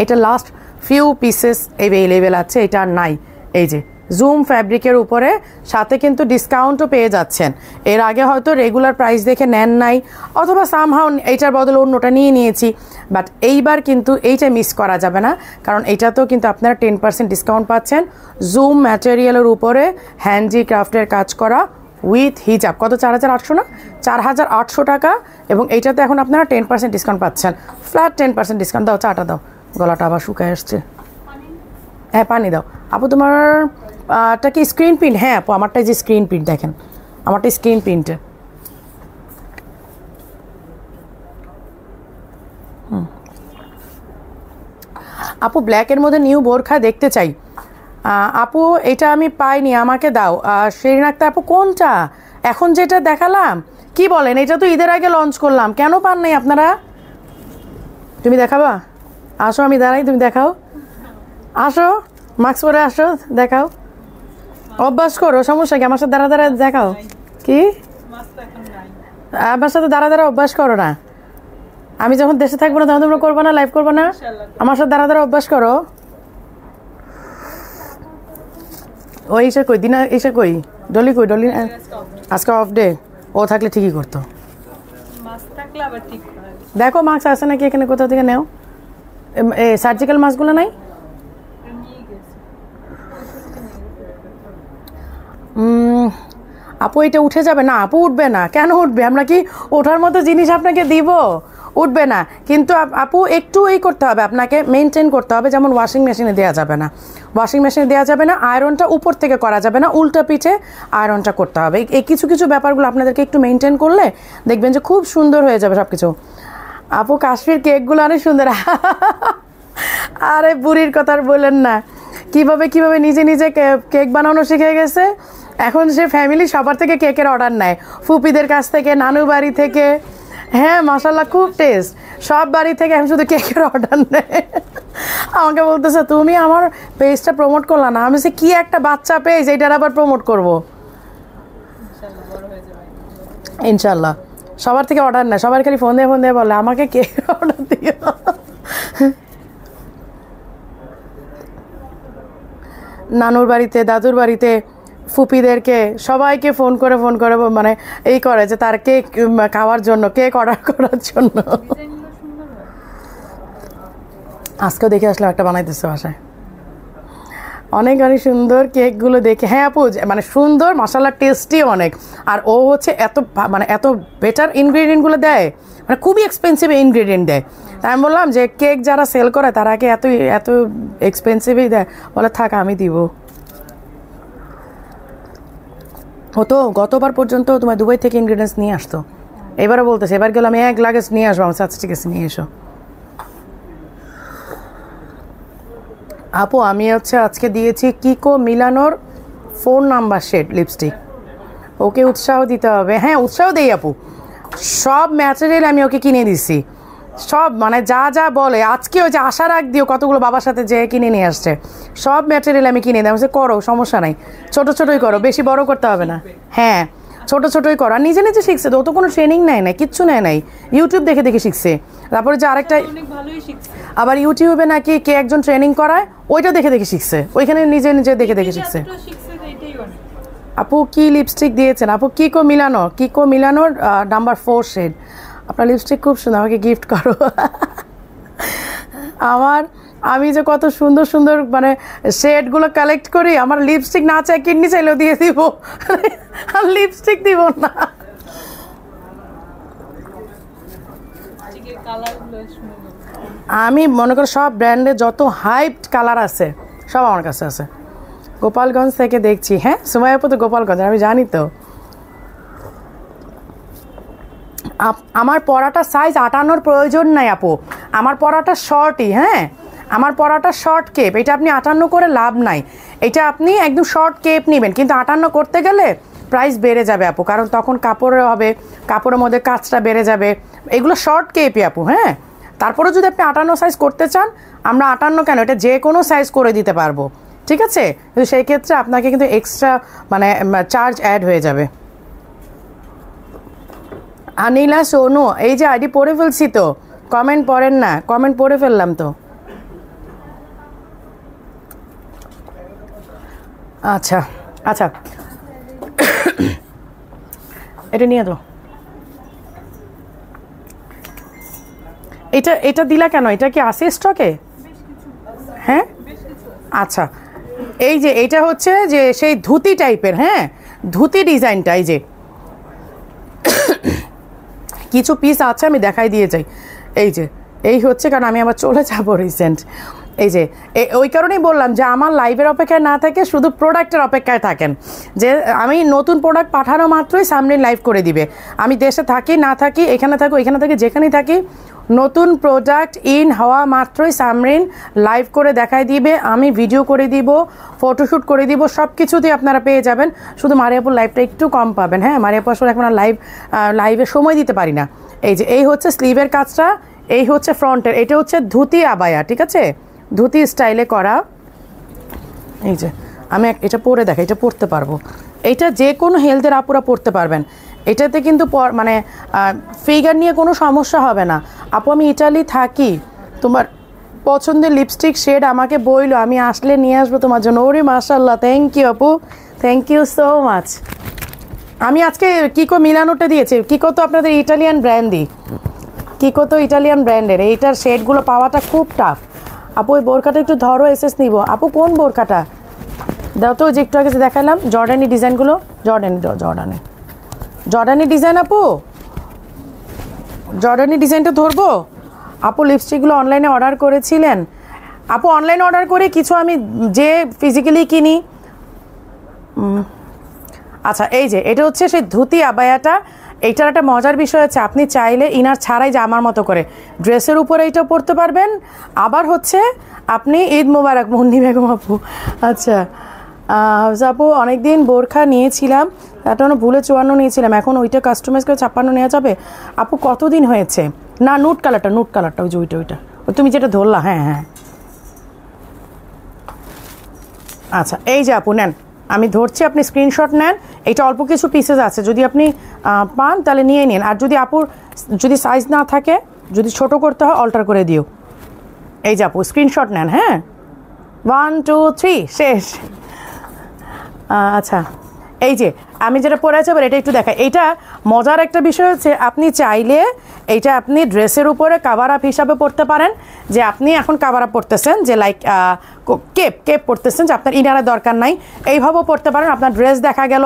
এটা লাস্ট ফিউ পিসেস অ্যাভেলেবেল আছে, এটা আর নাই। এই যে জুম ফ্যাব্রিকের উপরে, সাথে কিন্তু ডিসকাউন্টও পেয়ে যাচ্ছেন। এর আগে হয়তো রেগুলার প্রাইস দেখে নেন নাই, অথবা সামহাও এইটার বদলে অন্যটা নিয়ে নিয়েছি, বাট এইবার কিন্তু এইটা মিস করা যাবে না, কারণ এইটাতেও কিন্তু আপনারা 10% ডিসকাউন্ট পাচ্ছেন। জুম ম্যাটেরিয়ালের উপরে হ্যান্ডিক্রাফটের কাজ করা উইথ হিজাব, কত 4,800 না, 4,800 টাকা। এবং এইটাতে এখন আপনারা 10% ডিসকাউন্ট পাচ্ছেন, ফ্ল্যাট 10% ডিসকাউন্ট। দাও চাটা দাও, গলাটা আবার শুকায় আসছে। হ্যাঁ পানি দাও আপু। তোমার টা কি স্ক্রিন প্রিন্ট? হ্যাঁ আপু আমারটা যে স্ক্রিন প্রিন্ট, দেখেন আমারটা স্ক্রিন প্রিন্টে। আপু ব্ল্যাকের মধ্যে নিউ বোরখা দেখতে চাই। আপু এটা আমি পাইনি, আমাকে দাও। শিরিন আক্তার আপু কোনটা? এখন যেটা দেখালাম, কি বলেন, এটা তো ঈদের আগে লঞ্চ করলাম, কেন পান নাই আপনারা? তুমি দেখাবা? আসো আমি দাঁড়াই, তুমি দেখাও, আসো মাস্ক পরে আসো, দেখাও, অভ্যাস করো, সমস্যা কি, আমার সাথে দাঁড়া দাঁড়া দেখাও। কি আমার সাথে দাঁড়া দাঁড়া অভ্যাস করো না, আমি যখন দেশে থাকবো না তখন তোমরা করবো না, লাইভ করবো না, আমার সাথে দাঁড়া দাঁড়া অভ্যাস করো। ওই এসে কই দিনা, এসে কই ডলি, কই ডলি আজকে অফ ডে, ও থাকলে ঠিকই করতো। দেখো মাস্ক আছে নাকি এখানে, কোথাও থেকে নেও, সার্জিক্যাল মাস্কগুলো নাই? আপু এটা উঠে যাবে না? আপু উঠবে না, কেন উঠবে? আমরা কি ওঠার মতো জিনিস আপনাকে দিব? উঠবে না, কিন্তু আপু একটু এই করতে হবে, আপনাকে মেনটেন করতে হবে। যেমন ওয়াশিং মেশিনে দেওয়া যাবে না, ওয়াশিং মেশিনে দেওয়া যাবে না, আয়রনটা উপর থেকে করা যাবে না, উল্টা পিঠে আয়রনটা করতে হবে। এই কিছু কিছু ব্যাপারগুলো আপনাদেরকে একটু মেনটেন করলে দেখবেন যে খুব সুন্দর হয়ে যাবে সব কিছু। আপু কাশ্মীর কেকগুলো অনেক সুন্দর। আরে বুড়ির কথা আর বললেন না, কিভাবে কিভাবে নিজে নিজে কেক বানানো শিখে গেছে। এখন সে ফ্যামিলি সবার থেকে কেকের অর্ডার নেয়, ফুপিদের কাছ থেকে, নানু বাড়ি থেকে। হ্যাঁ মাশাল্লাহ খুব টেস্ট, সব বাড়ি থেকে এখন শুধু কেকের অর্ডার নেয়। আমাকে বলতেছে তুমি আমার পেজটা প্রমোট করলা না। আমি সে কি একটা বাচ্চা পেজ, এইটার আবার প্রমোট করবো? ইনশাল্লাহ সবার থেকে অর্ডার নেয়, সবার খালি ফোন দিয়ে বলে আমাকে কেকের অর্ডার দিও। নানুর বাড়িতে, দাদুর বাড়িতে, ফুপিদেরকে সবাইকে ফোন করে মানে এই করে যে তার কেক খাওয়ার জন্য, কেক অর্ডার করার জন্য। আজকেও দেখে আসলে একটা বানাইতেছে বাসায়, অনেক অনেক সুন্দর কেকগুলো দেখে। হ্যাঁ আপু মানে সুন্দর, মশলা টেস্টি অনেক। আর ও হচ্ছে এত মানে এত বেটার ইনগ্রেডিয়েন্টগুলো দেয়, মানে খুবই এক্সপেন্সিভ ইনগ্রেডিয়েন্ট দেয়। তাই আমি বললাম যে কেক যারা সেল করে তারা আগে এত এত এক্সপেন্সিভই দেয়, বলে থাক আমি দিব। হতো গতবার পর্যন্ত তোমার দুবাই থেকে ইনগ্রেডিয়েন্টস নিয়ে আসতো, এবারও বলতেছে এবার গেলে আমি 1 লাগেজ নিয়ে আসবো। আমার আচ্ছা ঠিক আছে নিয়ে এসো। আপু আমি হচ্ছে আজকে দিয়েছি কিকো মিলানোর 4 নাম্বার শেড লিপস্টিক, ওকে উৎসাহ দিতে হবে। হ্যাঁ উৎসাহ দেই আপু, সব ম্যাটেরিয়াল আমি ওকে কিনে দিছি, সব মানে যা যা বলে। আজকে ওই যে আশা রাখ দিও কতগুলো বাবার সাথে যে কিনে নিয়ে আসছে, সব ম্যাটেরিয়াল আমি কিনে দিই। আমি করো সমস্যা নাই, ছোটো ছোটোই করো, বেশি বড় করতে হবে না। হ্যাঁ ছোটো ছোটোই করো, আর নিজে নিজে শিখছে তো, ও তো কোনো ট্রেনিং নেয় না, কিচ্ছু নেয় নাই, ইউটিউব দেখে দেখে শিখছে। তারপরে যে আরেকটা আবার ইউটিউবে নাকি কে একজন ট্রেনিং করায়, ওইটা দেখে দেখে শিখছে, ওইখানে নিজে নিজে দেখে দেখে শিখছে। আপু কি লিপস্টিক দিয়েছেন? আপু কিকো মিলানোর নাম্বার 4 শেড। আপনার লিপস্টিক খুব সুন্দর, আমাকে গিফট করো। আমার আমি যে কত সুন্দর সুন্দর মানে শেডগুলো কালেক্ট করি, আমার লিপস্টিক না চাই কিডনি চাইলেও দিয়ে দিব, আর লিপস্টিক দিব না। আমি মনে করি সব ব্র্যান্ডে যত হাইপড কালার আছে সব আমার কাছে আছে। গোপালগঞ্জ থেকে দেখছি। হ্যাঁ, সুমাইয়া আপু তো গোপালগঞ্জ, আমি জানি তো। আমার পরাটা সাইজ 58 প্রয়োজন নাই আপু, আমার পরাটা শর্টই। হ্যাঁ, আমার পরাটা শর্ট কেপ, এটা আপনি 58 করে লাভ নাই, এটা আপনি একদম শর্ট কেপ নেবেন, কিন্তু 58 করতে গেলে প্রাইস বেড়ে যাবে আপু, কারণ তখন কাপড়ে হবে, কাপড়ের মধ্যে কাজটা বেড়ে যাবে। এগুলো শর্ট কেপই আপু। হ্যাঁ, তারপরে যদি আপনি 58 সাইজ করতে চান, আমরা 58 কেন, এটা যে কোনো সাইজ করে দিতে পারবো, ঠিক আছে? কিন্তু সেই ক্ষেত্রে আপনাকে কিন্তু এক্সট্রা মানে চার্জ অ্যাড হয়ে যাবে। আনিলা সোনু, এই যে আইডি পড়ে ফেলছি তো, কমেন্ট পড়েন না, কমেন্ট পড়ে ফেললাম তো। আচ্ছা আচ্ছা, এটা নিয়ে তো, এটা দিলা কেন? এটা কি আছে স্টকে? হ্যাঁ, আচ্ছা। এই যে এটা হচ্ছে যে সেই ধুতি টাইপের, হ্যাঁ, ধুতি ডিজাইনটা, এই যে কিছু পিস আছে, আমি দেখাই দিয়ে যাই। এই যে এই হচ্ছে, কারণ আমি আবার চলে যাবো রিসেন্ট। এই যে ওই কারণেই বললাম যে আমার লাইভের অপেক্ষায় না থাকে, শুধু প্রোডাক্টের অপেক্ষায় থাকেন, যে আমি নতুন প্রোডাক্ট পাঠানো মাত্রই সামনে লাইভ করে দিবে। আমি দেশে থাকি না থাকি, এখানে থাকি এখানে থাকি, যেখানেই থাকি, নতুন প্রোডাক্ট ইন হওয়া মাত্রই সামরিন লাইভ করে দেখাই দিবে, আমি ভিডিও করে দিব, ফটোশ্যুট করে দিব, সব কিছুতেই আপনারা পেয়ে যাবেন। শুধু মারিয়াপুর লাইভটা একটু কম পাবেন। হ্যাঁ, মারিয়াপুর আসলে এখন লাইভে সময় দিতে পারি না। এই যে এই হচ্ছে স্লিভের কাজটা, এই হচ্ছে ফ্রন্টের, এটা হচ্ছে ধুতি আবায়া, ঠিক আছে, ধুতি স্টাইলে করা। এই যে আমি এটা পরে দেখাই, এটা পরতে পারবো, এটা যে কোনো হেলথের আপুরা পরতে পারবেন। এটাতে কিন্তু মানে ফিগার নিয়ে কোনো সমস্যা হবে না। আপু আমি ইটালি থাকি, তোমার পছন্দের লিপস্টিক শেড আমাকে বইলো, আমি আসলে নিয়ে আসবো তোমার জন্য। ওরে মাশাআল্লাহ, থ্যাংক ইউ আপু, থ্যাংক ইউ সো মাচ। আমি আজকে কিকো মিলানোটা দিয়েছি, কিকো তো আপনাদের ইটালিয়ান ব্র্যান্ডই, কিকো তো ইটালিয়ান ব্র্যান্ডের, এইটার শেডগুলো পাওয়াটা খুব টাফ। আপু ওই বোরকাটা একটু ধরো, এসএস নিব। আপু কোন বোরকাটা দাও তো, যে একটু আগে যে দেখালাম জর্ডানি ডিজাইনগুলো, জর্ডানি ডিজাইন। আপু জর্ডানি ডিজাইনটা ধরবো। আপু লিপস্টিকগুলো অনলাইনে অর্ডার করেছিলেন? আপু অনলাইনে অর্ডার করে কিছু আমি যে ফিজিক্যালি কিনি। আচ্ছা, এই যে এটা হচ্ছে সেই ধুতি আবায়াটা। এইটার একটা মজার বিষয় আছে, আপনি চাইলে ইনার ছাড়াই যে আমার মতো করে ড্রেসের উপরে এইটা পরতে পারবেন। আবার হচ্ছে আপনি, ঈদ মোবারক মুন্নি বেগম আপু। আচ্ছা আপু, অনেকদিন বোরখা নিয়েছিলাম, তারটা ভুলে 54 নিয়েছিলাম, এখন ওইটা কাস্টমাইজ করে 56 নেওয়া যাবে? আপু কতদিন হয়েছে? না, নুট কালারটা ওই যে ওইটা তুমি যেটা ধরলা। হ্যাঁ হ্যাঁ, আচ্ছা এই যে আপু নেন, আমি ধরছি, আপনি স্ক্রিনশট নেন। এটা অল্প কিছু পিসেস আছে, যদি আপনি পান তাহলে নিয়ে নিন, আর যদি আপুর যদি সাইজ না থাকে, যদি ছোট করতে হয় অল্টার করে দিও। এই যে আপু স্ক্রিনশট নেন। হ্যাঁ, 1 2 3 শেষ। আচ্ছা, এই যে আমি যেটা পরে আছি, এবার এটা একটু দেখাই। এইটা মজার একটা বিষয় হচ্ছে, আপনি চাইলে এইটা আপনি ড্রেসের উপরে কাভার আপ হিসাবে পরতে পারেন, যে আপনি এখন কাভার আপ পরতেছেন, যে লাইক কেপ পরতেছেন, যে আপনার ইনারের দরকার নাই, এইভাবেও পরতে পারেন। আপনার ড্রেস দেখা গেল,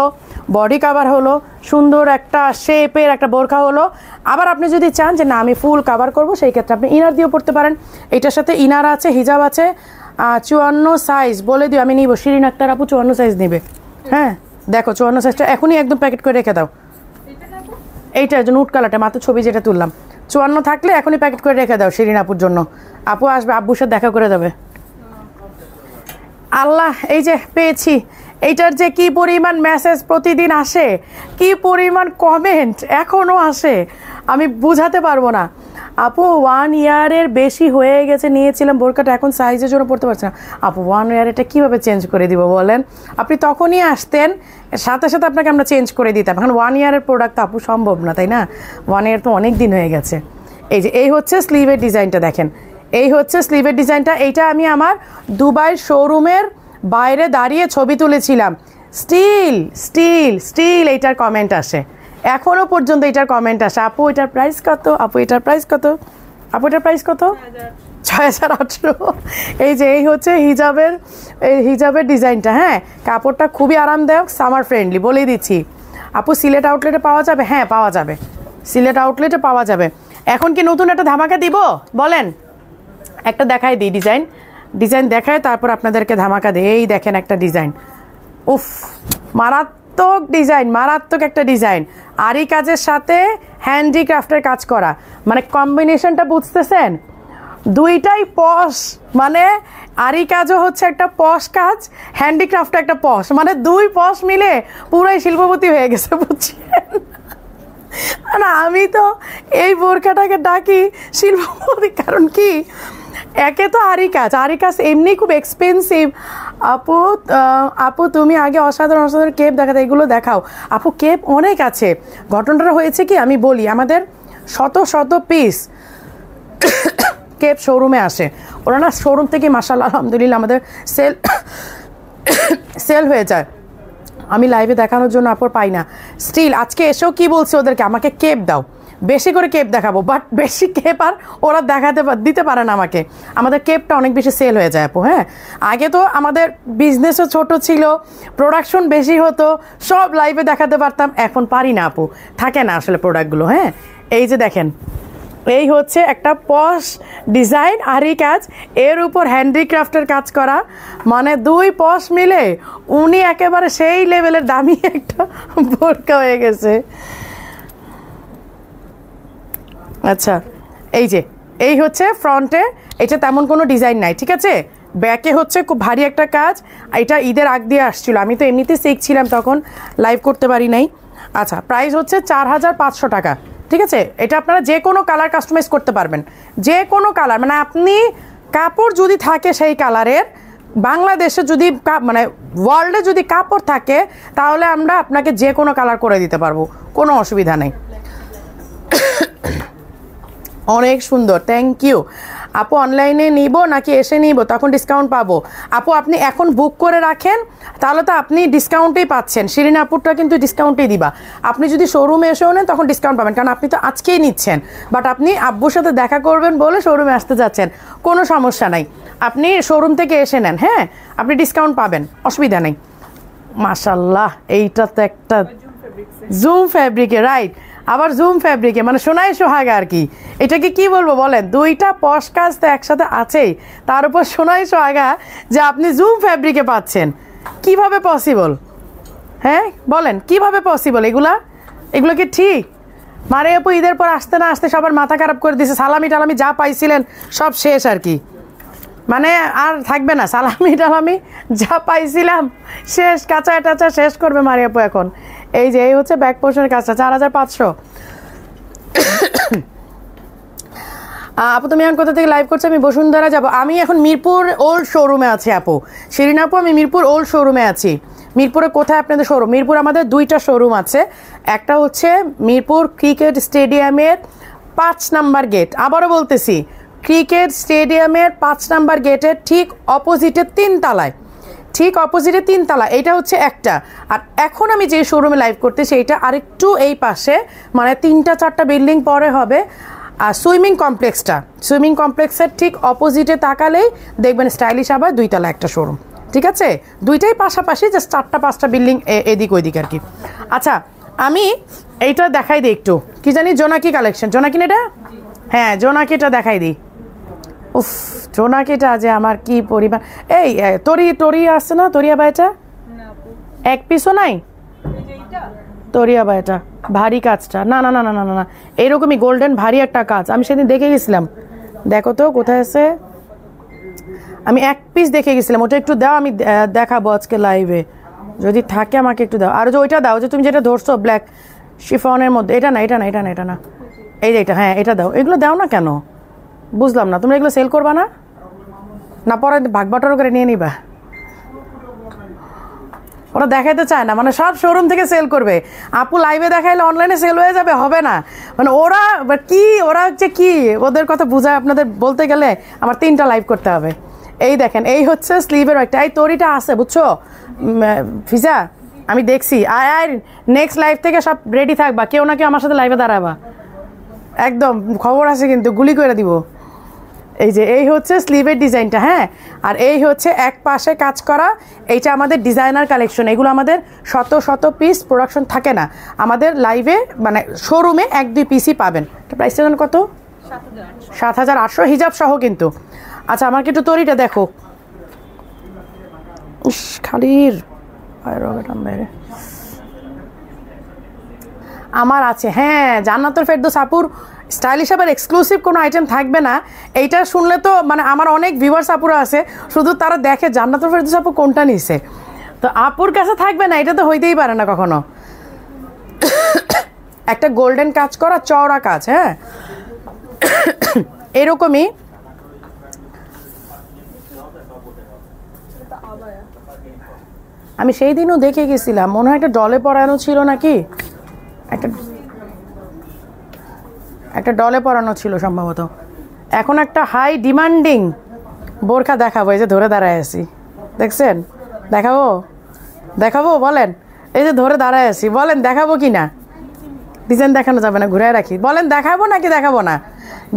বডি কাভার হলো, সুন্দর একটা শেপের একটা বোরখা হলো। আবার আপনি যদি চান যে না আমি ফুল কাভার করব, সেই ক্ষেত্রে আপনি ইনার দিয়েও পরতে পারেন। এটার সাথে ইনার আছে, হিজাব আছে। 54 সাইজ বলে দিও, আমি নিব। শিরিন আক্তার আপু 54 সাইজ নেবে। হ্যাঁ দেখো, 54 সাইজটা এখনই একদম প্যাকেট করে রেখে দাও। এইটা নুট কালারটা, মাত্র ছবি যেটা তুললাম, 54 থাকলে এখনই প্যাকেট করে রেখে দাও শিরিন আপুর জন্য। আপু আসবে, আব্বুর সাথে দেখা করে দেবে। আল্লাহ, এই যে পেয়েছি। এইটার যে কি পরিমাণ মেসেজ প্রতিদিন আসে, কি পরিমাণ কমেন্ট এখনও আসে, আমি বুঝাতে পারবো না। আপু 1 ইয়ারের বেশি হয়ে গেছে, নিয়েছিলাম বোরকাটা, এখন সাইজের জন্য পড়তে পারছি না। আপু 1 ইয়ার এটা কীভাবে চেঞ্জ করে দিব বলেন? আপনি তখনই আসতেন, সাথে সাথে আপনাকে আমরা চেঞ্জ করে দিতাম। এখন 1 ইয়ারের প্রোডাক্ট তো আপু সম্ভব না, তাই না? 1 ইয়ার তো অনেক দিন হয়ে গেছে। এই যে এই হচ্ছে স্লিভের ডিজাইনটা, দেখেন এই হচ্ছে স্লিভের ডিজাইনটা। এইটা আমি আমার দুবাইয়ের শোরুমের বাইরে দাঁড়িয়ে ছবি তুলেছিলাম। স্টিল স্টিল স্টিল এইটার কমেন্ট আসে, এখনও পর্যন্ত এটার কমেন্ট আসে। আপু এটার প্রাইস কত? আপু এটার প্রাইস কত? আপু এটার প্রাইস কত? 6,800। এই যে এই হচ্ছে হিজাবের ডিজাইনটা। হ্যাঁ, কাপড়টা খুবই আরামদায়ক, সামার ফ্রেন্ডলি, বলেই দিচ্ছি। আপু সিলেট আউটলেটে পাওয়া যাবে? হ্যাঁ পাওয়া যাবে, সিলেট আউটলেটে পাওয়া যাবে। এখন কি নতুন একটা ধামাকা দিব বলেন? একটা দেখাই দিই, ডিজাইন দেখায় তারপর আপনাদেরকে ধামাকা দিই। এই দেখেন একটা ডিজাইন, উফ মারাত্মক ডিজাইন, মারাত্মক একটা ডিজাইন। আরি কাজের সাথে হ্যান্ডিক্রাফটের কাজ করা, মানে কম্বিনেশনটা বুঝতেছেন? দুইটাই পশ, মানে আরি কাজও হচ্ছে একটা পশ কাজ, হ্যান্ডিক্রাফট একটা পশ, মানে দুই পশ মিলে পুরাই শিল্পপতি হয়ে গেছে, বুঝছেন? মানে আমি তো এই বোরকাটাকে ডাকি শিল্পপতি, কারণ কি একে তো আরি কাজ এমনি খুব এক্সপেন্সিভ। আপু তুমি আগে অসাধারণ কেপ দেখাতে, এগুলো দেখাও আপু। কেপ অনেক আছে। ঘটনাটা হয়েছে কি আমি বলি, আমাদের শত পিস কেপ শোরুমে আসে, ওরা না শোরুম থেকে মাশাআল্লাহ আলহামদুলিল্লাহ আমাদের সেল হয়ে যায়। আমি লাইভে দেখানোর জন্য আপুর পাই না। স্টিল আজকে এসেও কি বলছে ওদেরকে, আমাকে কেপ দাও, বেশি করে কেপ দেখাবো, বাট বেশি কেপ আর ওরা দিতে পারে না আমাকে। আমাদের কেপটা অনেক বেশি সেল হয়ে যায় আপু। হ্যাঁ, আগে তো আমাদের বিজনেসও ছোট ছিল, প্রোডাকশন বেশি হতো, সব লাইভে দেখাতে পারতাম, এখন পারি না আপু, থাকে না আসলে প্রোডাক্টগুলো। হ্যাঁ, এই যে দেখেন, এই হচ্ছে একটা পশ ডিজাইন আরি কাজ, এর উপর হ্যান্ডিক্রাফটের কাজ করা, মানে দুই পশ মিলে উনি একেবারে সেই লেভেলের দামি একটা বোরকা হয়ে গেছে। আচ্ছা, এই হচ্ছে ফ্রন্টে, এটা তেমন কোনো ডিজাইন নাই, ঠিক আছে? ব্যাকে হচ্ছে খুব ভারী একটা কাজ, এটা ঈদের আগ দিয়ে আসছিল, আমি তো এমনিতে শিখছিলাম তখন, লাইভ করতে পারি নাই। আচ্ছা, প্রাইস হচ্ছে 4,500 টাকা, ঠিক আছে? এটা আপনারা যে কোনো কালার কাস্টমাইজ করতে পারবেন, যে কোনো কালার, মানে আপনি কাপড় যদি থাকে সেই কালারের, বাংলাদেশে যদি মানে ওয়ার্ল্ডে যদি কাপড় থাকে, তাহলে আমরা আপনাকে যে কোনো কালার করে দিতে পারবো, কোনো অসুবিধা নেই। অনেক সুন্দর, থ্যাংক ইউ আপু। অনলাইনে নিব নাকি এসে নিব, তখন ডিসকাউন্ট পাবো? আপু আপনি এখন বুক করে রাখেন, তাহলে তো আপনি ডিসকাউন্টেই পাচ্ছেন। শিরিন আপুরটা কিন্তু ডিসকাউন্টেই দিবা। আপনি যদি শোরুমে এসেও নেন তখন ডিসকাউন্ট পাবেন, কারণ আপনি তো আজকেই নিচ্ছেন, বাট আপনি আব্বুর সাথে দেখা করবেন বলে শোরুমে আসতে যাচ্ছেন, কোনো সমস্যা নাই, আপনি শোরুম থেকে এসে নেন। হ্যাঁ, আপনি ডিসকাউন্ট পাবেন, অসুবিধা নেই। মাশাল্লাহ, এইটা তো একটা জুম ফ্যাব্রিকে, রাইট, আবার জুম ফ্যাব্রিকে, মানে সোনাই সোহাগা আর কি। এটাকে কি বলবো বলেন, দুইটা পশ কাজ তো একসাথে আছেই, তার উপর সোনাই সোহাগা, যে আপনি জুম ফ্যাব্রিকে পাচ্ছেন, কিভাবে পসিবল? হ্যাঁ বলেন, কিভাবে পসিবল? এগুলো কি ঠিক? মানে আপু ঈদের পর আসতে না আসতে সবার মাথা খারাপ করে দিছে, সালামি টালামি যা পাইছিলেন সব শেষ আর কি, মানে আর থাকবে না, সালামি টালামি যা পাইছিলাম শেষ, কাঁচা টাচা শেষ করবে মারি আপু এখন। এই যে এই হচ্ছে ব্যাক পোর্শনের কাজটা, 4,500। আপু তুমি এখন কোথা থেকে লাইভ করছো? আমি বসুন্ধরা যাব। আমি এখন মিরপুর ওল্ড শোরুমে আছি আপু, শিরিন আপু, আমি মিরপুর ওল্ড শোরুমে আছি। মিরপুরে কোথায় আপনাদের শোরুম? মিরপুর আমাদের দুইটা শোরুম আছে, একটা হচ্ছে মিরপুর ক্রিকেট স্টেডিয়ামের 5 নাম্বার গেট, আবারও বলতেছি ক্রিকেট স্টেডিয়ামের 5 নাম্বার গেটের ঠিক অপোজিটে 3 তলায়, ঠিক অপোজিটে 3 তলা, এটা হচ্ছে একটা। আর এখন আমি যে শোরুমে লাইভ করতেছি এটা আরেকটু এই পাশে, মানে 3-4টা বিল্ডিং পরে হবে আর সুইমিং কমপ্লেক্সের ঠিক অপোজিটে তাকালেই দেখবেন স্টাইলিশ আবার 2 তলা একটা শোরুম, ঠিক আছে? দুইটাই পাশাপাশি, জাস্ট 4-5টা বিল্ডিং এদিক ওইদিক আর কি। আচ্ছা, আমি এইটা দেখাই দিই একটু, কি জানি জোনাকি কালেকশন, জোনাকি না এটা? হ্যাঁ, জোনাকিটা দেখাই দিই। উফ, জোনাকিটা যে আমার কি পরিমাণ, এই তরি আসছে না, তরিয়া বায়টা এক পিসও নাই, তরিয়া বায়টা ভারী কাজটা, না না না না না না, এইরকমই গোল্ডেন ভারী একটা কাজ, আমি সেদিন দেখে গেছিলাম, দেখো তো কোথায় আছে, আমি এক পিস দেখে গেছিলাম, ওটা একটু দাও, আমি দেখাবো আজকে লাইভে, যদি থাকে আমাকে একটু দাও। আর যে ওইটা দাও, যে তুমি যেটা ধরছো ব্ল্যাক শিফনের মধ্যে, এটা না এটা না এটা না এটা না, এই যে এটা, হ্যাঁ এটা দাও। এগুলো দাও না কেন বুঝলাম না, তোমরা এগুলো সেল করবা না? না পরে ভাগ বাটোয়ারা করে নিয়ে নিবা? ওরা দেখাইতে চায় না, মানে সব শোরুম থেকে সেল করবে। আপু লাইভে দেখাইলে অনলাইনে সেল হয়ে যাবে, হবে না, মানে ওরা হচ্ছে কি, ওদের কথা বুঝায় আপনাদের বলতে গেলে আমার 3টা লাইভ করতে হবে। এই দেখেন, এই হচ্ছে স্লিভের একটা, এই তরিটা আছে বুঝছো ফিজা, আমি দেখছি। আয় নেক্সট লাইভ থেকে সব রেডি থাকবা, কেউ না কেউ আমার সাথে লাইভে দাঁড়াবা, একদম খবর আছে কিন্তু, গুলি করে দিব। এই যে এই হচ্ছে স্লিভের ডিজাইনটা, হ্যাঁ। আর এই হচ্ছে এক পাশে কাজ করা, এইটা আমাদের ডিজাইনার কালেকশন। এগুলো আমাদের শত শত পিস প্রোডাকশন থাকে না, আমাদের লাইভে মানে শোরুমে 1-2 পিসই পাবেন। প্রাইসটা জানেন কত? 7,800 হিজাব সহ কিন্তু। আচ্ছা আমাকে একটু তরিটা দেখো। খালির আমার আছে, হ্যাঁ। জান্নাতুল ফেরদৌস আপুর স্টাইলিশ আবার এক্সক্লুসিভ কোনো আইটেম থাকবে না, এইটা শুনলে তো মানে আমার অনেক ভিউয়ার্স আপুরা আছে, শুধু তারা দেখে জান্নাতুল ফেরদৌস আপু কোনটা নিছে, তো আপুর কাছে থাকবে না, এটা তো হইতেই পারে না কখনো। একটা গোল্ডেন কাজ করা চওড়া কাজ, হ্যাঁ এরকমই। আমি সেই দিনও দেখে গেছিলাম, মনে হয় একটা ডলে পরানো ছিল নাকি, একটা ডলে পরানো ছিল সম্ভবত। এখন একটা হাই ডিমান্ডিং বোরখা দেখাবো, এই যে ধরে দাঁড়ায় আছি, দেখছেন? দেখাবো বলেন, এই যে ধরে দাঁড়ায় আছি, বলেন দেখাবো কি না? ডিজাইন দেখানো যাবে না, ঘুরে রাখি, বলেন দেখাবো নাকি দেখাবো না?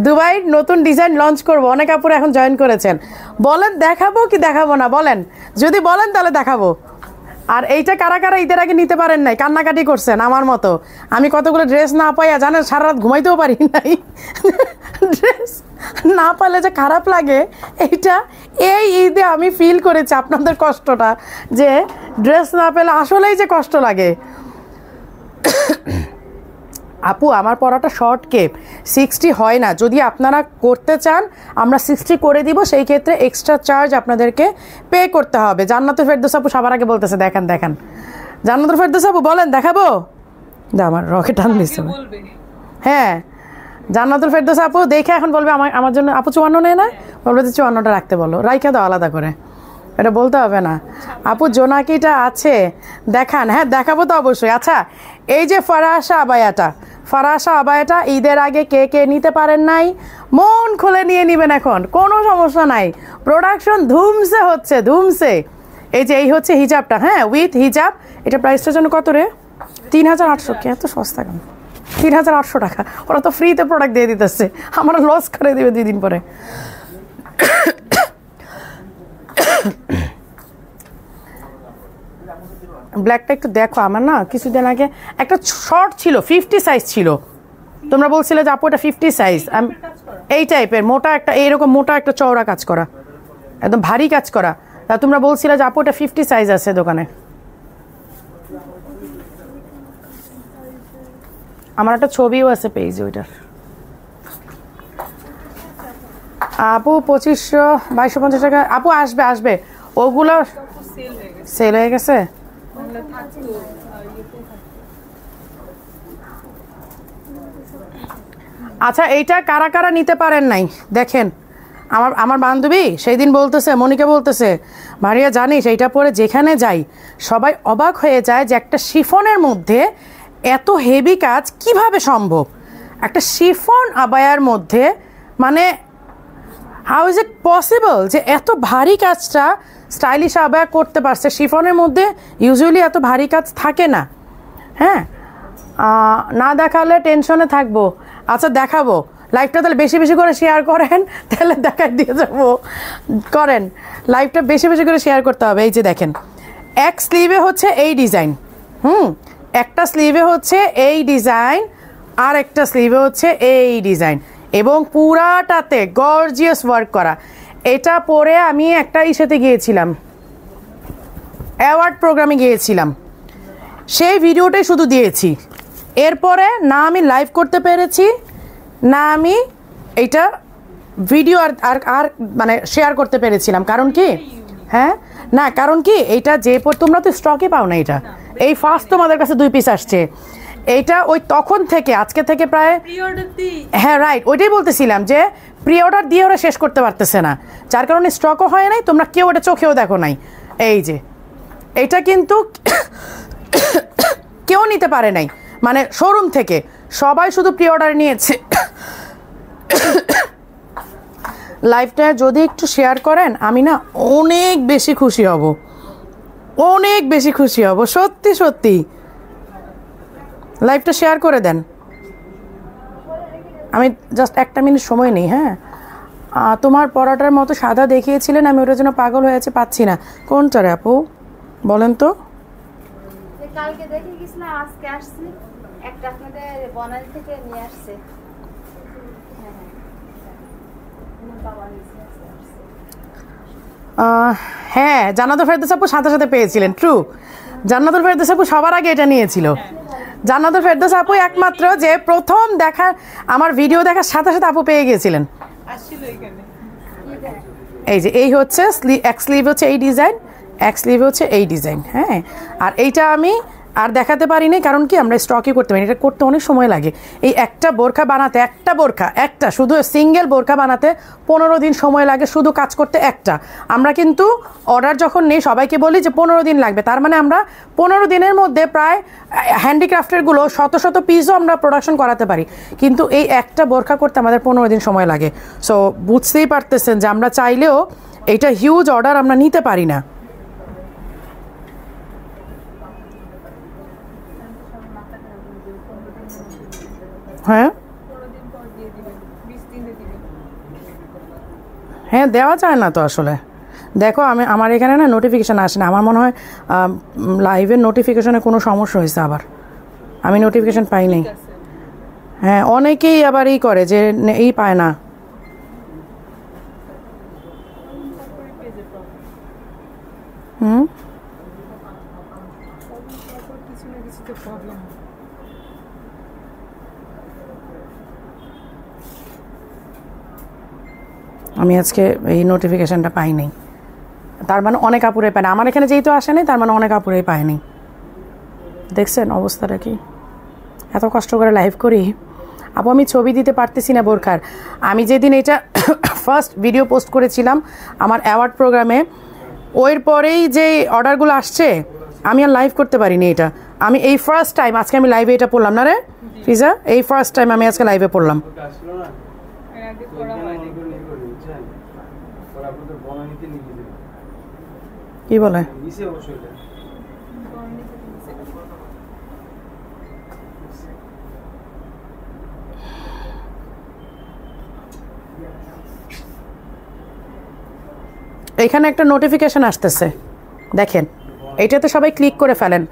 দুবাই নতুন ডিজাইন লঞ্চ করবো, অনেক আপুরে এখন জয়েন করেছেন, বলেন দেখাবো কি দেখাবো না? বলেন, যদি বলেন তাহলে দেখাবো। আর এইটা কারা কারা ঈদের আগে নিতে পারেন নাই, কান্নাকাটি করছেন আমার মতো? আমি কতগুলো ড্রেস না পাইয়া জানেন সারা রাত ঘুমাইতেও পারি নাই। ড্রেস না পাইলে যে খারাপ লাগে, এইটা এই ঈদে আমি ফিল করেছি আপনাদের কষ্টটা, যে ড্রেস না পেলে আসলেই যে কষ্ট লাগে। আপু আমার পরাটা শর্ট কেপ, 60 হয় না, যদি আপনারা করতে চান আমরা 60 করে দিব, সেই ক্ষেত্রে এক্সট্রা চার্জ আপনাদেরকে পে করতে হবে। জান্নাতুল ফেরদৌস আপু সবার আগে বলতেছে, দেখেন জান্নাতুল ফেরদৌস আপু বলেন দেখাবো? আমার রকেট টান দিচ্ছে, হ্যাঁ জান্নাতুল ফেরদৌস আপু দেখে এখন বলবে আমার জন্য আপু 54 নেয় না, বলবে যে 54টা রাখতে বলো, রাইখা দাও আলাদা করে, এটা বলতে হবে না। আপু জোনাকিটা আছে দেখান, হ্যাঁ দেখাবো তো অবশ্যই। আচ্ছা এই যে ফারাসা আবায়াটা ঈদের আগে কে কে নিতে পারেন নাই, মন খুলে নিয়ে নেবেন, এখন কোনো সমস্যা নাই, প্রোডাকশন ধুমসে হচ্ছে, ধুমসে। এই যে এই হচ্ছে হিজাবটা, হ্যাঁ উইথ হিজাব। এটা প্রাইসটার জন্য কত রে? 3,800। কে এত সস্তা কেন? 3,800 টাকা। ওরা তো ফ্রিতে প্রোডাক্ট দিয়ে দিতেছে, আমার লস করে দেবে 2 দিন পরে। ব্ল্যাকটা একটু দেখো, আমার না কিছুদিন আগে একটা শর্ট ছিল 50 সাইজ ছিল, তোমরা বলছিলে যে আপু এটা 50 সাইজ, এই টাইপের মোটা একটা, এইরকম মোটা একটা চওড়া কাজ করা, একদম ভারী কাজ করা, তা তোমরা বলছিলে যে আপু এটা 50 সাইজ আছে দোকানে। আমার একটা ছবিও আছে পেজে ওইটার। আপু 2500 2250 টাকা। আপু আসবে ওগুলো সেল হয়ে গেছে। আচ্ছা এইটা কারা কারা নিতে পারেন নাই দেখেন, আমার বান্ধবী সেই দিন বলতেছে, মনিকা বলতেছে, মারিয়া জানিস এইটা পরে যেখানে যাই সবাই অবাক হয়ে যায় যে একটা শিফনের মধ্যে এত হেভি কাজ কিভাবে সম্ভব, একটা শিফন আবায়ার মধ্যে, মানে হাউ ইজ ইট পসিবল যে এত ভারী কাজটা স্টাইলিশ আবায়া করতে পারছে। শিফনের মধ্যে ইউজুয়ালি এত ভারী কাজ থাকে না, হ্যাঁ না দেখালে টেনশনে থাকবো। আচ্ছা দেখাবো, লাইভটা তাহলে বেশি বেশি করে শেয়ার করেন, তাহলে দেখাই দিয়ে যাবো, করেন লাইভটা বেশি বেশি করে শেয়ার করতে হবে। এই যে দেখেন এক স্লিভে হচ্ছে এই ডিজাইন, একটা স্লিভে হচ্ছে এই ডিজাইন, আর একটা স্লিভে হচ্ছে এই ডিজাইন, এবং পুরাটাতে গর্জিয়াস ওয়ার্ক করা। এটা পরে আমি একটা ইসেতে গিয়েছিলাম, অ্যাওয়ার্ড প্রোগ্রামে গিয়েছিলাম, সেই ভিডিওটাই শুধু দিয়েছি, এরপরে না আমি লাইভ করতে পেরেছি, না আমি এইটা ভিডিও আর আর মানে শেয়ার করতে পেরেছিলাম। কারণ কি, হ্যাঁ না কারণ কি, এইটা যে তোমরা তো স্টকে পাও না, এটা এই ফার্স্ট তোমাদের কাছে 2 পিস আসছে, এইটা ওই তখন থেকে আজকে থেকে প্রায়, হ্যাঁ রাইট, ওইটাই বলতেছিলাম যে প্রি অর্ডার দিয়ে ওরা শেষ করতে পারতেছে না, যার কারণে স্টকও হয় নাই, তোমরা কেউ ওটা চোখেও দেখো নাই। এই যে এইটা কিন্তু কেউ নিতে পারে নাই, মানে শোরুম থেকে সবাই শুধু প্রি অর্ডার নিয়েছে। লাইভটা যদি একটু শেয়ার করেন আমি না অনেক বেশি খুশি হব, অনেক বেশি খুশি হব, সত্যি সত্যি লাইভটা শেয়ার করে দেন। আমি জাস্ট 1 মিনিট সময় নেই, হ্যাঁ তোমার পরাটার মতো সাদা দেখিয়েছিলেন, আমি ওটার জন্য পাগল হয়েছে, পাচ্ছি না। কোনটা রে আপু বলেন তো? কালকে দেখে গেছিলাম, আজকে আসছি, একটা আপনাদের বনানী থেকে নিয়ে আসছে। হ্যাঁ, জান্নাতুল ফেরদৌস আপু সাথে সাথে পেয়েছিলেন, ট্রু। জান্নাতুল ফেরদৌস আপু সবার আগে এটা নিয়েছিল। জান্নাতুল ফেরদৌস আপু একমাত্র যে প্রথম দেখা, আমার ভিডিও দেখার সাথে সাথে আপু পেয়ে গিয়েছিলেন। এই যে এই হচ্ছে এক স্লিভ হচ্ছে এই ডিজাইন, এক স্লিভ হচ্ছে এই ডিজাইন। হ্যাঁ, আর এইটা আমি আর দেখাতে পারিনি, কারণ কি আমরা স্টকই করতে পারি, এটা করতে অনেক সময় লাগে। এই একটা বোরখা বানাতে, একটা শুধু সিঙ্গেল বোরখা বানাতে 15 দিন সময় লাগে, শুধু কাজ করতে একটা। আমরা কিন্তু অর্ডার যখন নেই সবাইকে বলি যে 15 দিন লাগবে, তার মানে আমরা 15 দিনের মধ্যে প্রায় হ্যান্ডিক্রাফটেরগুলো শত শত পিসও আমরা প্রোডাকশন করাতে পারি, কিন্তু এই একটা বোরখা করতে আমাদের 15 দিন সময় লাগে। সো বুঝতেই পারতেছেন যে আমরা চাইলেও এইটা হিউজ অর্ডার আমরা নিতে পারি না। হ্যাঁ হ্যাঁ, দেওয়া যায় না তো আসলে। দেখো আমার এখানে না নোটিফিকেশান আসে না, আমার মনে হয় লাইভের নোটিফিকেশনে কোনো সমস্যা হয়েছে, আবার আমি নোটিফিকেশান পাই নাই। হ্যাঁ, অনেকেই আবার এই করে যে এই পায় না। আমি আজকে এই নোটিফিকেশানটা পাই নাই, তার মানে অনেক আপুরে পায় না। আমার এখানে যেহেতু আসে নাই, তার মানে অনেক আপুরেই পায়নি। দেখছেন অবস্থাটা কি? এত কষ্ট করে লাইভ করি আপু, আমি ছবি দিতে পারতেছি না বোরখার। আমি যেদিন এটা ফার্স্ট ভিডিও পোস্ট করেছিলাম আমার অ্যাওয়ার্ড প্রোগ্রামে, ওর পরেই যে অর্ডারগুলো আসছে আমি আর লাইভ করতে পারিনি। এটা আমি এই ফার্স্ট টাইম আজকে আমি লাইভে এটা পড়লাম না রে ফিজা, এই ফার্স্ট টাইম আমি আজকে লাইভে পড়লাম। কি বলে? এখানে একটা নোটিফিকেশন আসতেছে, দেখেন, এইটাতে সবাই ক্লিক করে ফেলেন,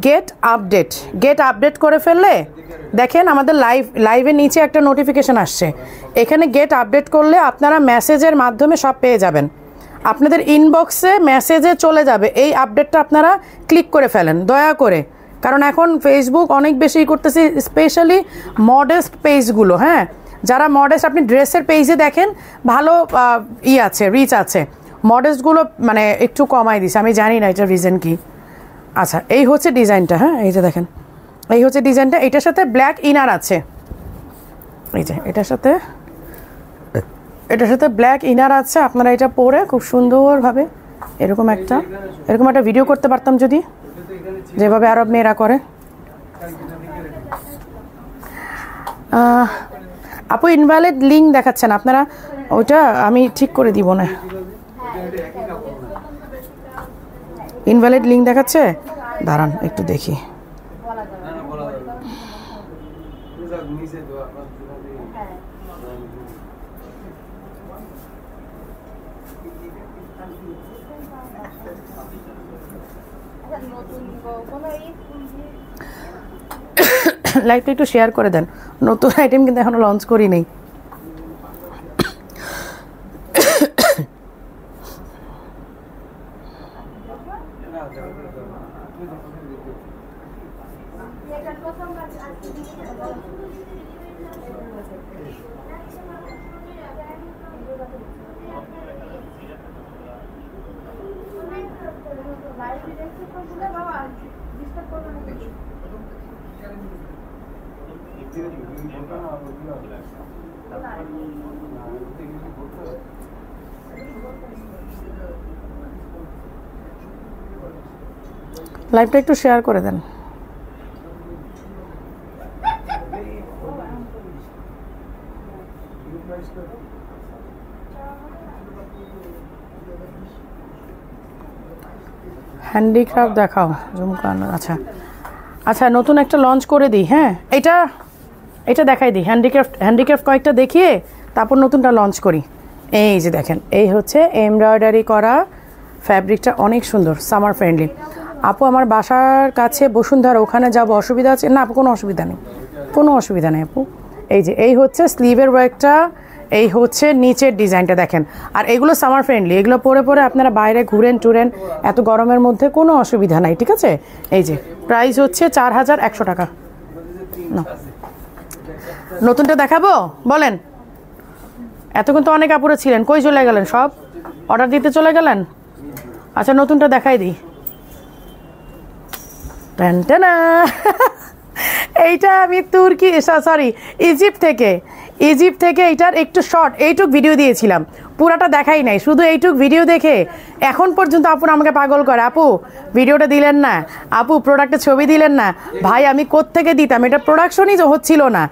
গেট আপডেট করে ফেললে দেখেন আমাদের লাইভের নিচে একটা নোটিফিকেশন আসছে। এখানে গেট আপডেট করলে আপনারা মেসেজের মাধ্যমে সব পেয়ে যাবেন, আপনাদের ইনবক্সে মেসেজে চলে যাবে। এই আপডেটটা আপনারা ক্লিক করে ফেলেন দয়া করে, কারণ এখন ফেসবুক অনেক বেশি করতেছে, স্পেশালি মডেস্ট পেজগুলো। হ্যাঁ, যারা মডেস্ট, আপনি ড্রেসের পেজে দেখেন ভালো আছে, রিচ আছে, মডেস্টগুলো মানে একটু কমাই দিছে, আমি জানি না এটার রিজন কি। আচ্ছা, এই হচ্ছে ডিজাইনটা। হ্যাঁ, এই যে দেখেন, এই হচ্ছে ডিজাইনটা, এটার সাথে ব্ল্যাক ইনার আছে, এই যে এটার সাথে ব্ল্যাক ইনার আছে। আপনারা এটা পরে খুব সুন্দরভাবে এরকম একটা ভিডিও করতে পারতাম যদি, যেভাবে আরব মেয়েরা করে। আপু ইনভ্যালিড লিঙ্ক দেখাচ্ছেন আপনারা, ওইটা আমি ঠিক করে দিব না। ইনভ্যালিড লিঙ্ক দেখাচ্ছে, দাঁড়ান একটু দেখি। লাইভটা একটু শেয়ার করে দেন, নতুন আইটেম কিন্তু এখনো লঞ্চ করি নেই। লাইভটা একটু শেয়ার করে দেন। হ্যান্ডিক্রাফট দেখাও, ঝুমকানো। আচ্ছা আচ্ছা, নতুন একটা লঞ্চ করে দিই। হ্যাঁ, এটা দেখাই দিই, হ্যান্ডিক্রাফট কয়েকটা দেখিয়ে তারপর নতুনটা লঞ্চ করি। এই যে দেখেন, এই হচ্ছে এমব্রয়ডারি করা ফ্যাব্রিকটা, অনেক সুন্দর, সামার ফ্রেন্ডলি। আপু আমার বাসার কাছে বসুন্ধরা, ওখানে যাব, অসুবিধা আছে? না আপু, কোনো অসুবিধা নেই, কোনো অসুবিধা নেই আপু। এই যে এই হচ্ছে স্লিভের ওয়ার্কটা, এই হচ্ছে নিচের ডিজাইনটা দেখেন। আর এগুলো সামার ফ্রেন্ডলি, এগুলো পরে পরে আপনারা বাইরে ঘুরেন টুরেন, এত গরমের মধ্যে কোনো অসুবিধা নাই, ঠিক আছে। এই যে প্রাইস হচ্ছে 4100 টাকা। না নতুনটা দেখাবো বলেন? এতক্ষণ তো অনেক আপুরে ছিলেন, কই চলে গেলেন? সব অর্ডার দিতে চলে গেলেন? আচ্ছা নতুনটা দেখাই দিই। টানটানা এইটা আমি তুর্কি, সরি ইজিপ্ট থেকে এইটার একটু শর্ট এইটুক ভিডিও দিয়েছিলাম, পুরাটা দেখাই নাই, শুধু এইটুক ভিডিও দেখে এখন পর্যন্ত আপুর আমাকে পাগল করে। আপু ভিডিওটা দিলেন না, আপু প্রোডাক্টের ছবি দিলেন না। ভাই আমি কোত্থেকে দিতাম, এটা প্রোডাকশনই হচ্ছিল না,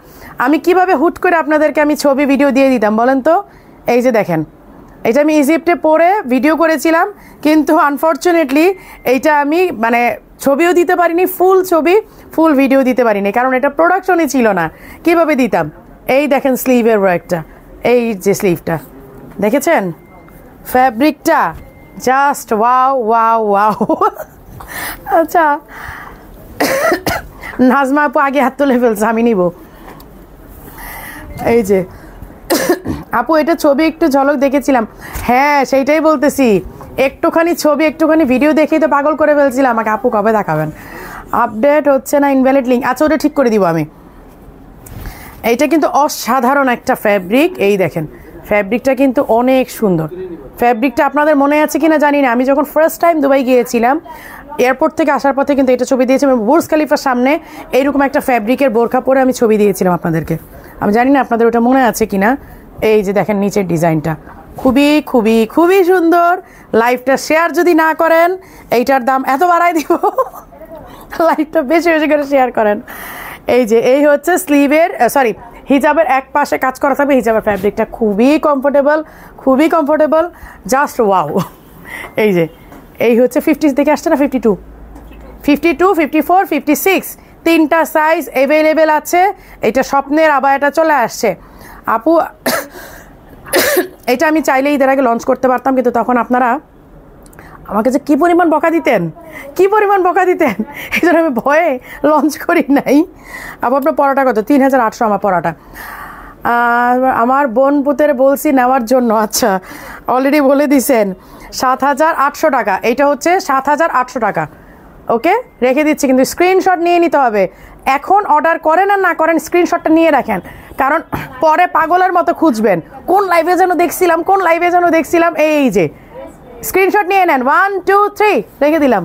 আমি কিভাবে হুট করে আপনাদেরকে আমি ছবি ভিডিও দিয়ে দিতাম বলেন তো। এই যে দেখেন, এটা আমি ইজিপ্টে পরে ভিডিও করেছিলাম, কিন্তু আনফর্চুনেটলি এইটা আমি মানে ছবিও দিতে পারিনি, ফুল ছবি ফুল ভিডিও দিতে পারিনি, কারণ এটা প্রোডাকশনই ছিল না, কিভাবে দিতাম। এই দেখেন স্লিভের ওয়ার্কটা, এই যে স্লিভটা দেখেছেন, ফ্যাব্রিকটা জাস্ট ওয়াও ওয়াও ওয়াও। আচ্ছা নাজমা আপু আগে হাত তুলে ফেলছে, আমি নিব। এই যে আপু এটা ছবি একটু ঝলক দেখেছিলাম, হ্যাঁ সেইটাই বলতেছি, একটুখানি ছবি একটুখানি ভিডিও দেখেই তো পাগল করে ফেলছিলাম। আমাকে আপু কবে দেখাবেন? আপডেট হচ্ছে না, ইনভ্যালিড লিঙ্ক। আচ্ছা ওটা ঠিক করে দিব আমি। এইটা কিন্তু অসাধারণ একটা ফ্যাব্রিক, এই দেখেন ফ্যাব্রিকটা কিন্তু অনেক সুন্দর। ফ্যাব্রিকটা আপনাদের মনে আছে কিনা জানি না, আমি যখন ফার্স্ট টাইম দুবাই গিয়েছিলাম এয়ারপোর্ট থেকে আসার পথে কিন্তু এটা ছবি দিয়েছিলাম, বুর্জ খালিফার সামনে এইরকম একটা ফ্যাব্রিকের বোরখা পরে আমি ছবি দিয়েছিলাম আপনাদেরকে, আমি জানি না আপনাদের ওটা মনে আছে কিনা। এই যে দেখেন নিচের ডিজাইনটা খুবই খুবই খুবই সুন্দর। লাইভটা শেয়ার যদি না করেন এইটার দাম এত বাড়াই দিব, লাইভটা বেশি বেশি করে শেয়ার করেন। এই যে এই হচ্ছে স্লিভের সরি হিজাবের এক পাশে কাজ করা থাকবে, হিজাবের ফ্যাব্রিকটা খুবই কমফোর্টেবল, জাস্ট ওয়াও। এই যে এই হচ্ছে 50 থেকে আসছে না, 52, 54, 56 তিনটা সাইজ অ্যাভেলেবেল আছে। এটা স্বপ্নের আবায়াটা চলে আসছে আপু। এটা আমি চাইলে ঈদের আগে লঞ্চ করতে পারতাম, কিন্তু তখন আপনারা আমাকে যে কী পরিমাণ বকা দিতেন এই জন্য আমি ভয়ে লঞ্চ করি নাই। আপু আপনার পরোটা কত? 3800 আমার পরোটা। আমার বোন পুতের বলছি নেওয়ার জন্য, আচ্ছা অলরেডি বলে দিছেন 7800 টাকা, এইটা হচ্ছে 7800 টাকা। ওকে রেখে দিচ্ছি, কিন্তু স্ক্রিনশট নিয়ে নিতে হবে। এখন অর্ডার করেন আর না করেন স্ক্রিনশটটা নিয়ে রাখেন, কারণ পরে পাগলের মতো খুঁজবেন কোন লাইভে যেন দেখছিলাম। এই যে স্ক্রিনশট নিয়ে নেন, 1 2 3 রেখে দিলাম,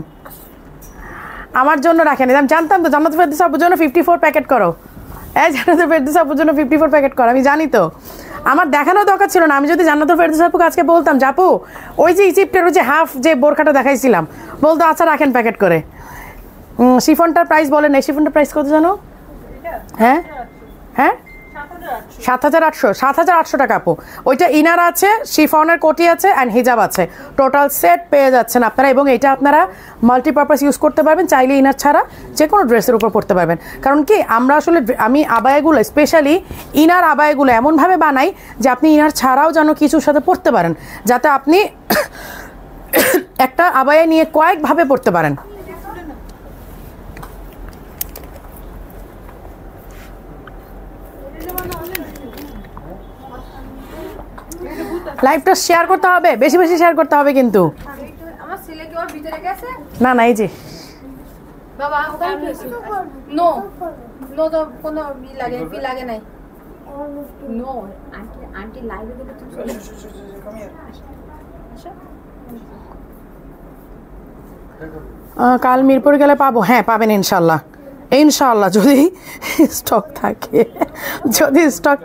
আমার জন্য রাখেন। আমি জানতাম তো জান্নাতুল ফেরদৌস আপুর জন্য 54 প্যাকেট করো, জান্নাতুল ফেরদৌস আপুর জন্য 54 প্যাকেট করো, আমি জানি তো, আমার দেখানো দরকার ছিল না। আমি যদি জান্নাতুল ফেরদৌস আপুকে আজকে বলতাম জাপু ওই যে ইজিপ্টের ওই যে হাফ যে বোরখাটা দেখাইছিলাম, বলতো আচ্ছা রাখেন প্যাকেট করে। শিফনটার প্রাইস বলেন, এই শিফনটার প্রাইস কত জানো? হ্যাঁ 7800 টাকা আপু। ওইটা ইনার আছে, শিফনের কোটি আছে অ্যান্ড হিজাব আছে, টোটাল সেট পেয়ে যাচ্ছেন আপনারা। এবং এটা আপনারা মাল্টিপারপাস ইউজ করতে পারবেন, চাইলে ইনার ছাড়া যে কোনো ড্রেসের উপর পরতে পারবেন। কারণ কি আমরা আসলে আমি আবায়াগুলো স্পেশালি ইনার আবায়াগুলো এমনভাবে বানাই যে আপনি ইনার ছাড়াও যেন কিছুর সাথে পরতে পারেন, যাতে আপনি একটা আবায়া নিয়ে কয়েকভাবে পরতে পারেন। লাইভটা শেয়ার করতে হবে, বেশি বেশি শেয়ার করতে হবে কিন্তু। আমার ছেলে কি ওর ভিতরে গেছে? না এই যে বাবা নো তো কোনো বি লাগে নাই। নো আন্টি লাইভে গেলে তুমি চলে কাল মিরপুর গেলে পাবো, হ্যাঁ পাবেন ইনশাল্লাহ, যদি স্টক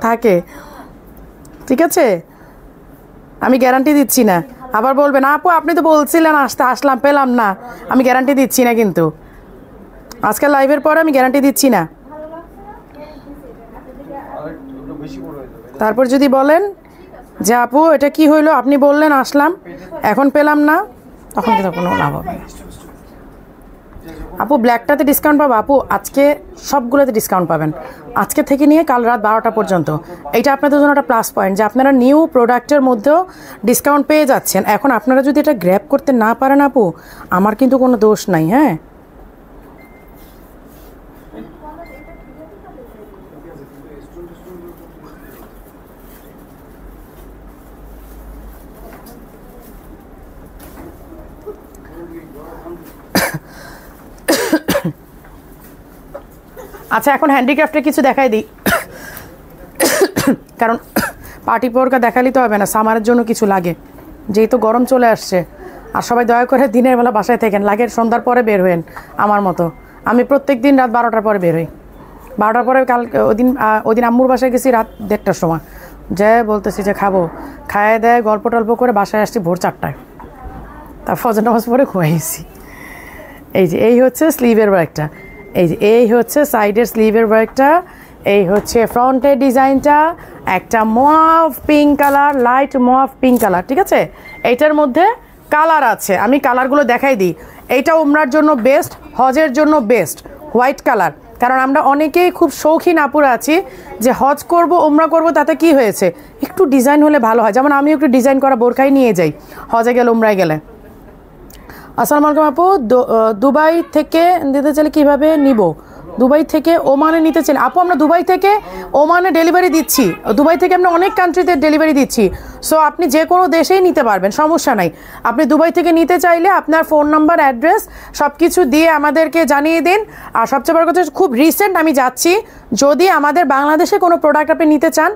থাকে, ঠিক আছে। আমি গ্যারান্টি দিচ্ছি না, আবার বলবেন আপু আপনি তো বলছিলেন আসলাম পেলাম না, আমি গ্যারান্টি দিচ্ছি না, কিন্তু আজকে লাইভের পরে আমি গ্যারান্টি দিচ্ছি না। তারপর যদি বলেন যে আপু এটা কি হইলো, আপনি বললেন আসলাম এখন পেলাম না, তখন কিন্তু কোনো লাভ হবে না। আপু ব্ল্যাকটাতে ডিসকাউন্ট পাবো? আপু আজকে সবগুলোতে ডিসকাউন্ট পাবেন, আজকে থেকে নিয়ে কাল রাত 12টা পর্যন্ত। এটা আপনাদের জন্য একটা প্লাস পয়েন্ট যে আপনারা নিউ প্রোডাক্টের মধ্যেও ডিসকাউন্ট পেয়ে যাচ্ছেন। এখন আপনারা যদি এটা গ্র্যাব করতে না পারেন আপু, আমার কিন্তু কোনো দোষ নাই। হ্যাঁ, আচ্ছা এখন হ্যান্ডিক্রাফ্টের কিছু দেখাই দিই, কারণ পার্টি পরকা দেখালেই তো হবে না, সামারের জন্য কিছু লাগে, যেহেতু গরম চলে আসছে। আর সবাই দয়া করে দিনের বেলা বাসায় থাকেন, লাগে সন্ধ্যার পরে বের হবেন আমার মতো। আমি প্রত্যেক দিন রাত 12টার পরে বের হই, 12টার পরে। কাল ওই দিন আম্মুর বাসায় গেছি রাত 1টার সময়, যে বলতেছি যে খাবো, খাইয়ে দেয় গল্প টল্প করে বাসায় আসছি ভোর 4টায়, তার ফজর নামাজ পরে ঘুমাইছি। এই হচ্ছে স্লিভের ওয়ার্কটা, এই হচ্ছে সাইডের স্লিভের ওয়ার্কটা, এই হচ্ছে ফ্রন্টের ডিজাইনটা, একটা move pink colour, light move pink colour, ঠিক আছে। এইটার মধ্যে কালার আছে, আমি কালারগুলো দেখাই দিই। এইটা উমরার জন্য বেস্ট, হজের জন্য বেস্ট, হোয়াইট কালার। কারণ আমরা অনেকেই খুব শৌখিন আপুরা আছি যে হজ করব উমরা করব, তাতে কি হয়েছে, একটু ডিজাইন হলে ভালো হয়। যেমন আমি একটু ডিজাইন করা বোরকাই নিয়ে যাই হজে গেলে উমরায় গেলে। আসসালামু আলাইকুম আপু, দুবাই থেকে নিতে চাইলে কীভাবে নিব? দুবাই থেকে ওমানে নিতে চাইলে আপু আমরা দুবাই থেকে ওমানে ডেলিভারি দিচ্ছি, দুবাই থেকে আমরা অনেক কান্ট্রিতে ডেলিভারি দিচ্ছি। সো আপনি যে কোনো দেশেই নিতে পারবেন, সমস্যা নাই। আপনি দুবাই থেকে নিতে চাইলে আপনার ফোন নাম্বার, অ্যাড্রেস সব কিছু দিয়ে আমাদেরকে জানিয়ে দিন। আর সবচেয়ে বড় কথা, খুব রিসেন্ট আমি যাচ্ছি, যদি আমাদের বাংলাদেশে কোনো প্রোডাক্ট আপনি নিতে চান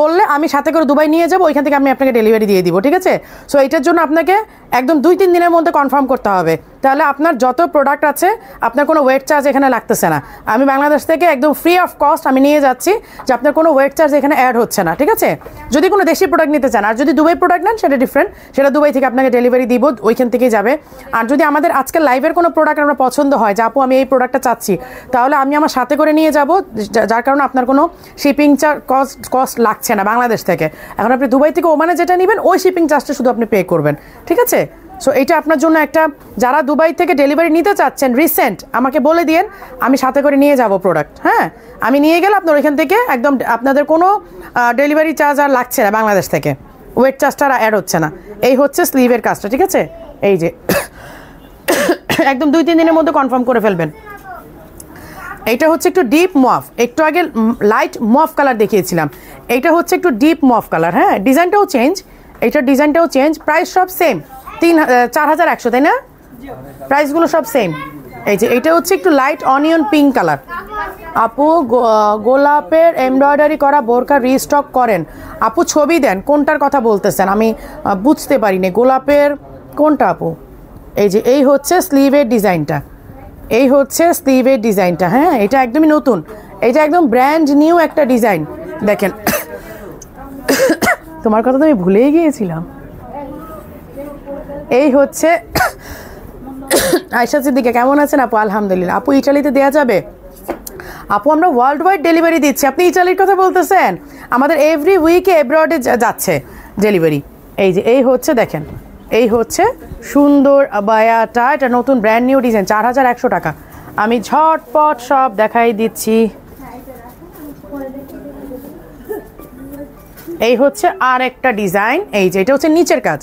বললে আমি সাথে করে দুবাই নিয়ে যাবো, ওইখান থেকে আমি আপনাকে ডেলিভারি দিয়ে দিব, ঠিক আছে। সো এইটার জন্য আপনাকে একদম 2-3 দিনের মধ্যে কনফার্ম করতে হবে, তাহলে আপনার যত প্রোডাক্ট আছে আপনার কোনো ওয়েট চার্জ এখানে লাগতেছে না। আমি বাংলাদেশ থেকে একদম ফ্রি অফ কস্ট আমি নিয়ে যাচ্ছি, যে আপনার কোনো ওয়েট চার্জ এখানে অ্যাড হচ্ছে না, ঠিক আছে। যদি কোনো দেশি প্রোডাক্ট নিতে চান, আর যদি দুবাই প্রোডাক্ট নেন সেটা ডিফারেন্ট, সেটা দুবাই থেকে আপনাকে ডেলিভারি দিব, ওইখান থেকেই যাবে। আর যদি আমাদের আজকের লাইভের কোনো প্রোডাক্ট আপনার পছন্দ হয় যে আপু আমি এই প্রোডাক্টটা চাচ্ছি, তাহলে আমি আমার সাথে করে নিয়ে যাব, যার কারণে আপনার কোনো শিপিং চার্জ কস্ট লাগছে না বাংলাদেশ থেকে। এখন আপনি দুবাই থেকে ওমানে যেটা নেবেন ওই শিপিং চার্জটা শুধু আপনি পে করবেন, ঠিক আছে। সো এটা আপনার জন্য একটা, যারা দুবাই থেকে ডেলিভারি নিতে চাচ্ছেন রিসেন্ট আমাকে বলে দিন, আমি সাথে করে নিয়ে যাব প্রোডাক্ট। হ্যাঁ, আমি নিয়ে গেলে আপনার ওইখান থেকে একদম আপনাদের কোনো ডেলিভারি চার্জ আর লাগছে না বাংলাদেশ থেকে, ওয়েট চার্জটা অ্যাড হচ্ছে না। এই হচ্ছে স্লিভের কাজটা, ঠিক আছে। এই যে একদম 2-3 দিনের মধ্যে কনফার্ম করে ফেলবেন। এইটা হচ্ছে একটু ডিপ মফ, একটু আগে লাইট মফ কালার দেখিয়েছিলাম, এইটা হচ্ছে একটু ডিপ মফ কালার। হ্যাঁ, ডিজাইনটাও চেঞ্জ, এইটার ডিজাইনটাও চেঞ্জ, প্রাইস সব সেম 4100, তাই না? প্রাইসগুলো সব সেম। এইটা হচ্ছে একটু লাইট অনিয়ন পিঙ্ক কালার। আপু গোলাপের এমব্রয়ডারি করা বোরকা রিস্টক করেন? আপু ছবি দেন, কোনটার কথা বলতেছেন আমি বুঝতে পারিনি, গোলাপের কোনটা আপু? এই হচ্ছে স্লিভের ডিজাইনটা, এই হচ্ছে স্লিভের ডিজাইনটা। হ্যাঁ, এটা একদমই নতুন, এটা একদম ব্র্যান্ড নিউ একটা ডিজাইন, দেখেন। তোমার কথা তো আমি ভুলেই গিয়েছিলাম। এই হচ্ছে আয়শা সিদ্দিকা, কেমন আছেন আপু? আলহামদুলিল্লাহ। আপু ইটালিতে দেওয়া যাবে? আপু আমরা ওয়ার্ল্ড ওয়াইড ডেলিভারি দিচ্ছি। আপনি ইটালির কথা বলতেছেন? আমাদের এভরি উইকে এব্রডে যাচ্ছে ডেলিভারি। এই হচ্ছে দেখেন, এই হচ্ছে সুন্দর বায়াটা, এটা নতুন ব্র্যান্ড নিউ ডিজাইন, 4100 টাকা। আমি ঝটপট সব দেখাই দিচ্ছি। এই হচ্ছে আর একটা ডিজাইন, এটা হচ্ছে নিচের কাজ।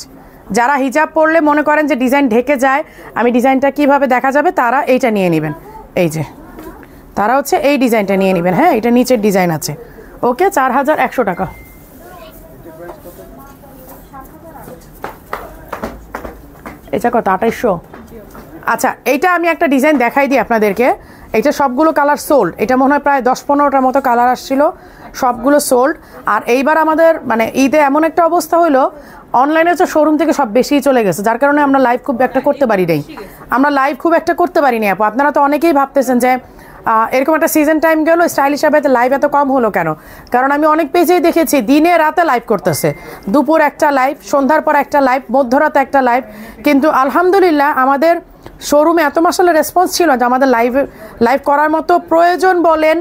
যারা হিজাব পরলে মনে করেন যে ডিজাইন ঢেকে যায়, আমি ডিজাইনটা কিভাবে দেখা যাবে, তারা এইটা নিয়ে নেবেন। তারা হচ্ছে এই ডিজাইনটা নিয়ে নেবেন। হ্যাঁ, এটা নিচের ডিজাইন আছে। ওকে, 4100 টাকা। এটা কত? 2800। আচ্ছা, এইটা আমি একটা ডিজাইন দেখাই দিই আপনাদেরকে। এটা সবগুলো কালার সোল্ড, এটা মনে হয় প্রায় 10-15টার মতো কালার আসছিল, সবগুলো সোল্ড। আর এইবার আমাদের মানে ঈদে এমন একটা অবস্থা হলো, অনলাইনে হচ্ছে শোরুম থেকে সব বেশি চলে গেছে, যার কারণে আমরা লাইভ খুব একটা করতে পারি নাই। আপু আপনারা তো অনেকেই ভাবতেছেন যে এরকম একটা সিজন টাইম গেল, স্টাইলিশ আবাইতে লাইভ এত কম হলো কেন? কারণ আমি অনেক পেজেই দেখেছি দিনে রাতে লাইভ করতেছে, দুপুর একটা লাইভ, সন্ধ্যার পর একটা লাইভ, মধ্যরাতে একটা লাইভ। কিন্তু আলহামদুলিল্লাহ আমাদের শোরুমে এত আসলে রেসপন্স ছিল যে আমাদের লাইভ করার মতো প্রয়োজন বলেন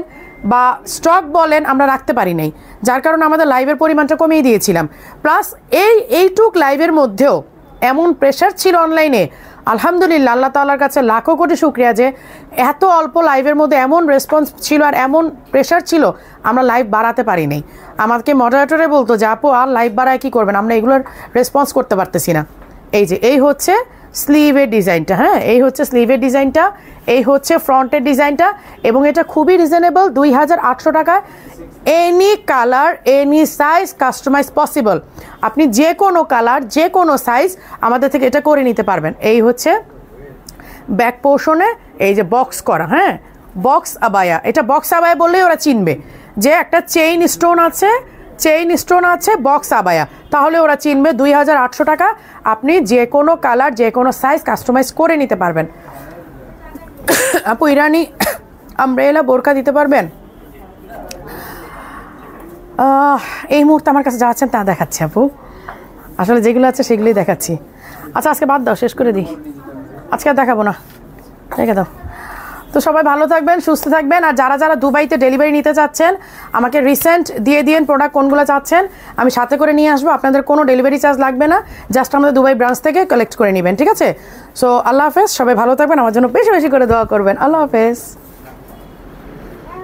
বা স্টক বলেন আমরা রাখতে পারি নাই, যার কারণে আমাদের লাইভের পরিমাণটা কমিয়ে দিয়েছিলাম। প্লাস এইটুক লাইভের মধ্যেও এমন প্রেশার ছিল অনলাইনে, আলহামদুলিল্লাহ, আল্লাহ তাআলার কাছে লাখো কোটি শুকরিয়া যে এত অল্প লাইভের মধ্যে এমন রেসপন্স ছিল আর এমন প্রেশার ছিল, আমরা লাইভ বাড়াতে পারি নাই। আমাকে মডারেটরে বলতো যে আপু আর লাইভ বাড়ায় কী করবেন, আমরা এগুলোর রেসপন্স করতে পারতেছি না। এই হচ্ছে স্লিভের ডিজাইনটা, হ্যাঁ এই হচ্ছে স্লিভের ডিজাইনটা, এই হচ্ছে ফ্রন্টের ডিজাইনটা, এবং এটা খুবই রিজনেবল 2800 টাকা। Any colour any size customise possible, আপনি যে কোনো কালার যে কোনো সাইজ আমাদের থেকে এটা করে নিতে পারবেন। এই হচ্ছে ব্যাক পোর্শনে এই যে বক্স করা, হ্যাঁ বক্স আবায়া, এটা বক্স আবায়া বললেই ওরা চিনবে যে একটা চেইন স্টোন আছে বক্স আবায়া, তাহলে ওরা চিনবে। 2800 টাকা, আপনি যে কোনো কালার যে কোনো সাইজ কাস্টমাইজ করে নিতে পারবেন। আপু ইরানি আমব্রেলা বোরকা দিতে পারবেন? এই মুহূর্তে আমার কাছে যা আছেন তা দেখাচ্ছি আপু, আসলে যেগুলো আছে সেগুলোই দেখাচ্ছি। আচ্ছা আজকে বাদ দাও, শেষ করে দিই, আজকে আর দেখাবো না, রেখে দাও। তো সবাই ভালো থাকবেন, সুস্থ থাকবেন। আর যারা যারা দুবাইতে ডেলিভারি নিতে চাচ্ছেন আমাকে রিসেন্ট দিয়ে দিন প্রোডাক্ট কোনগুলো চাচ্ছেন, আমি সাথে করে নিয়ে আসবো, আপনাদের কোনো ডেলিভারি চার্জ লাগবে না, জাস্ট আমাদের দুবাই ব্রাঞ্চ থেকে কালেক্ট করে নেবেন, ঠিক আছে? সো আল্লাহ হাফেজ, সবাই ভালো থাকবেন, আমার জন্য বেশি বেশি করে দোয়া করবেন। আল্লাহ হাফেজ।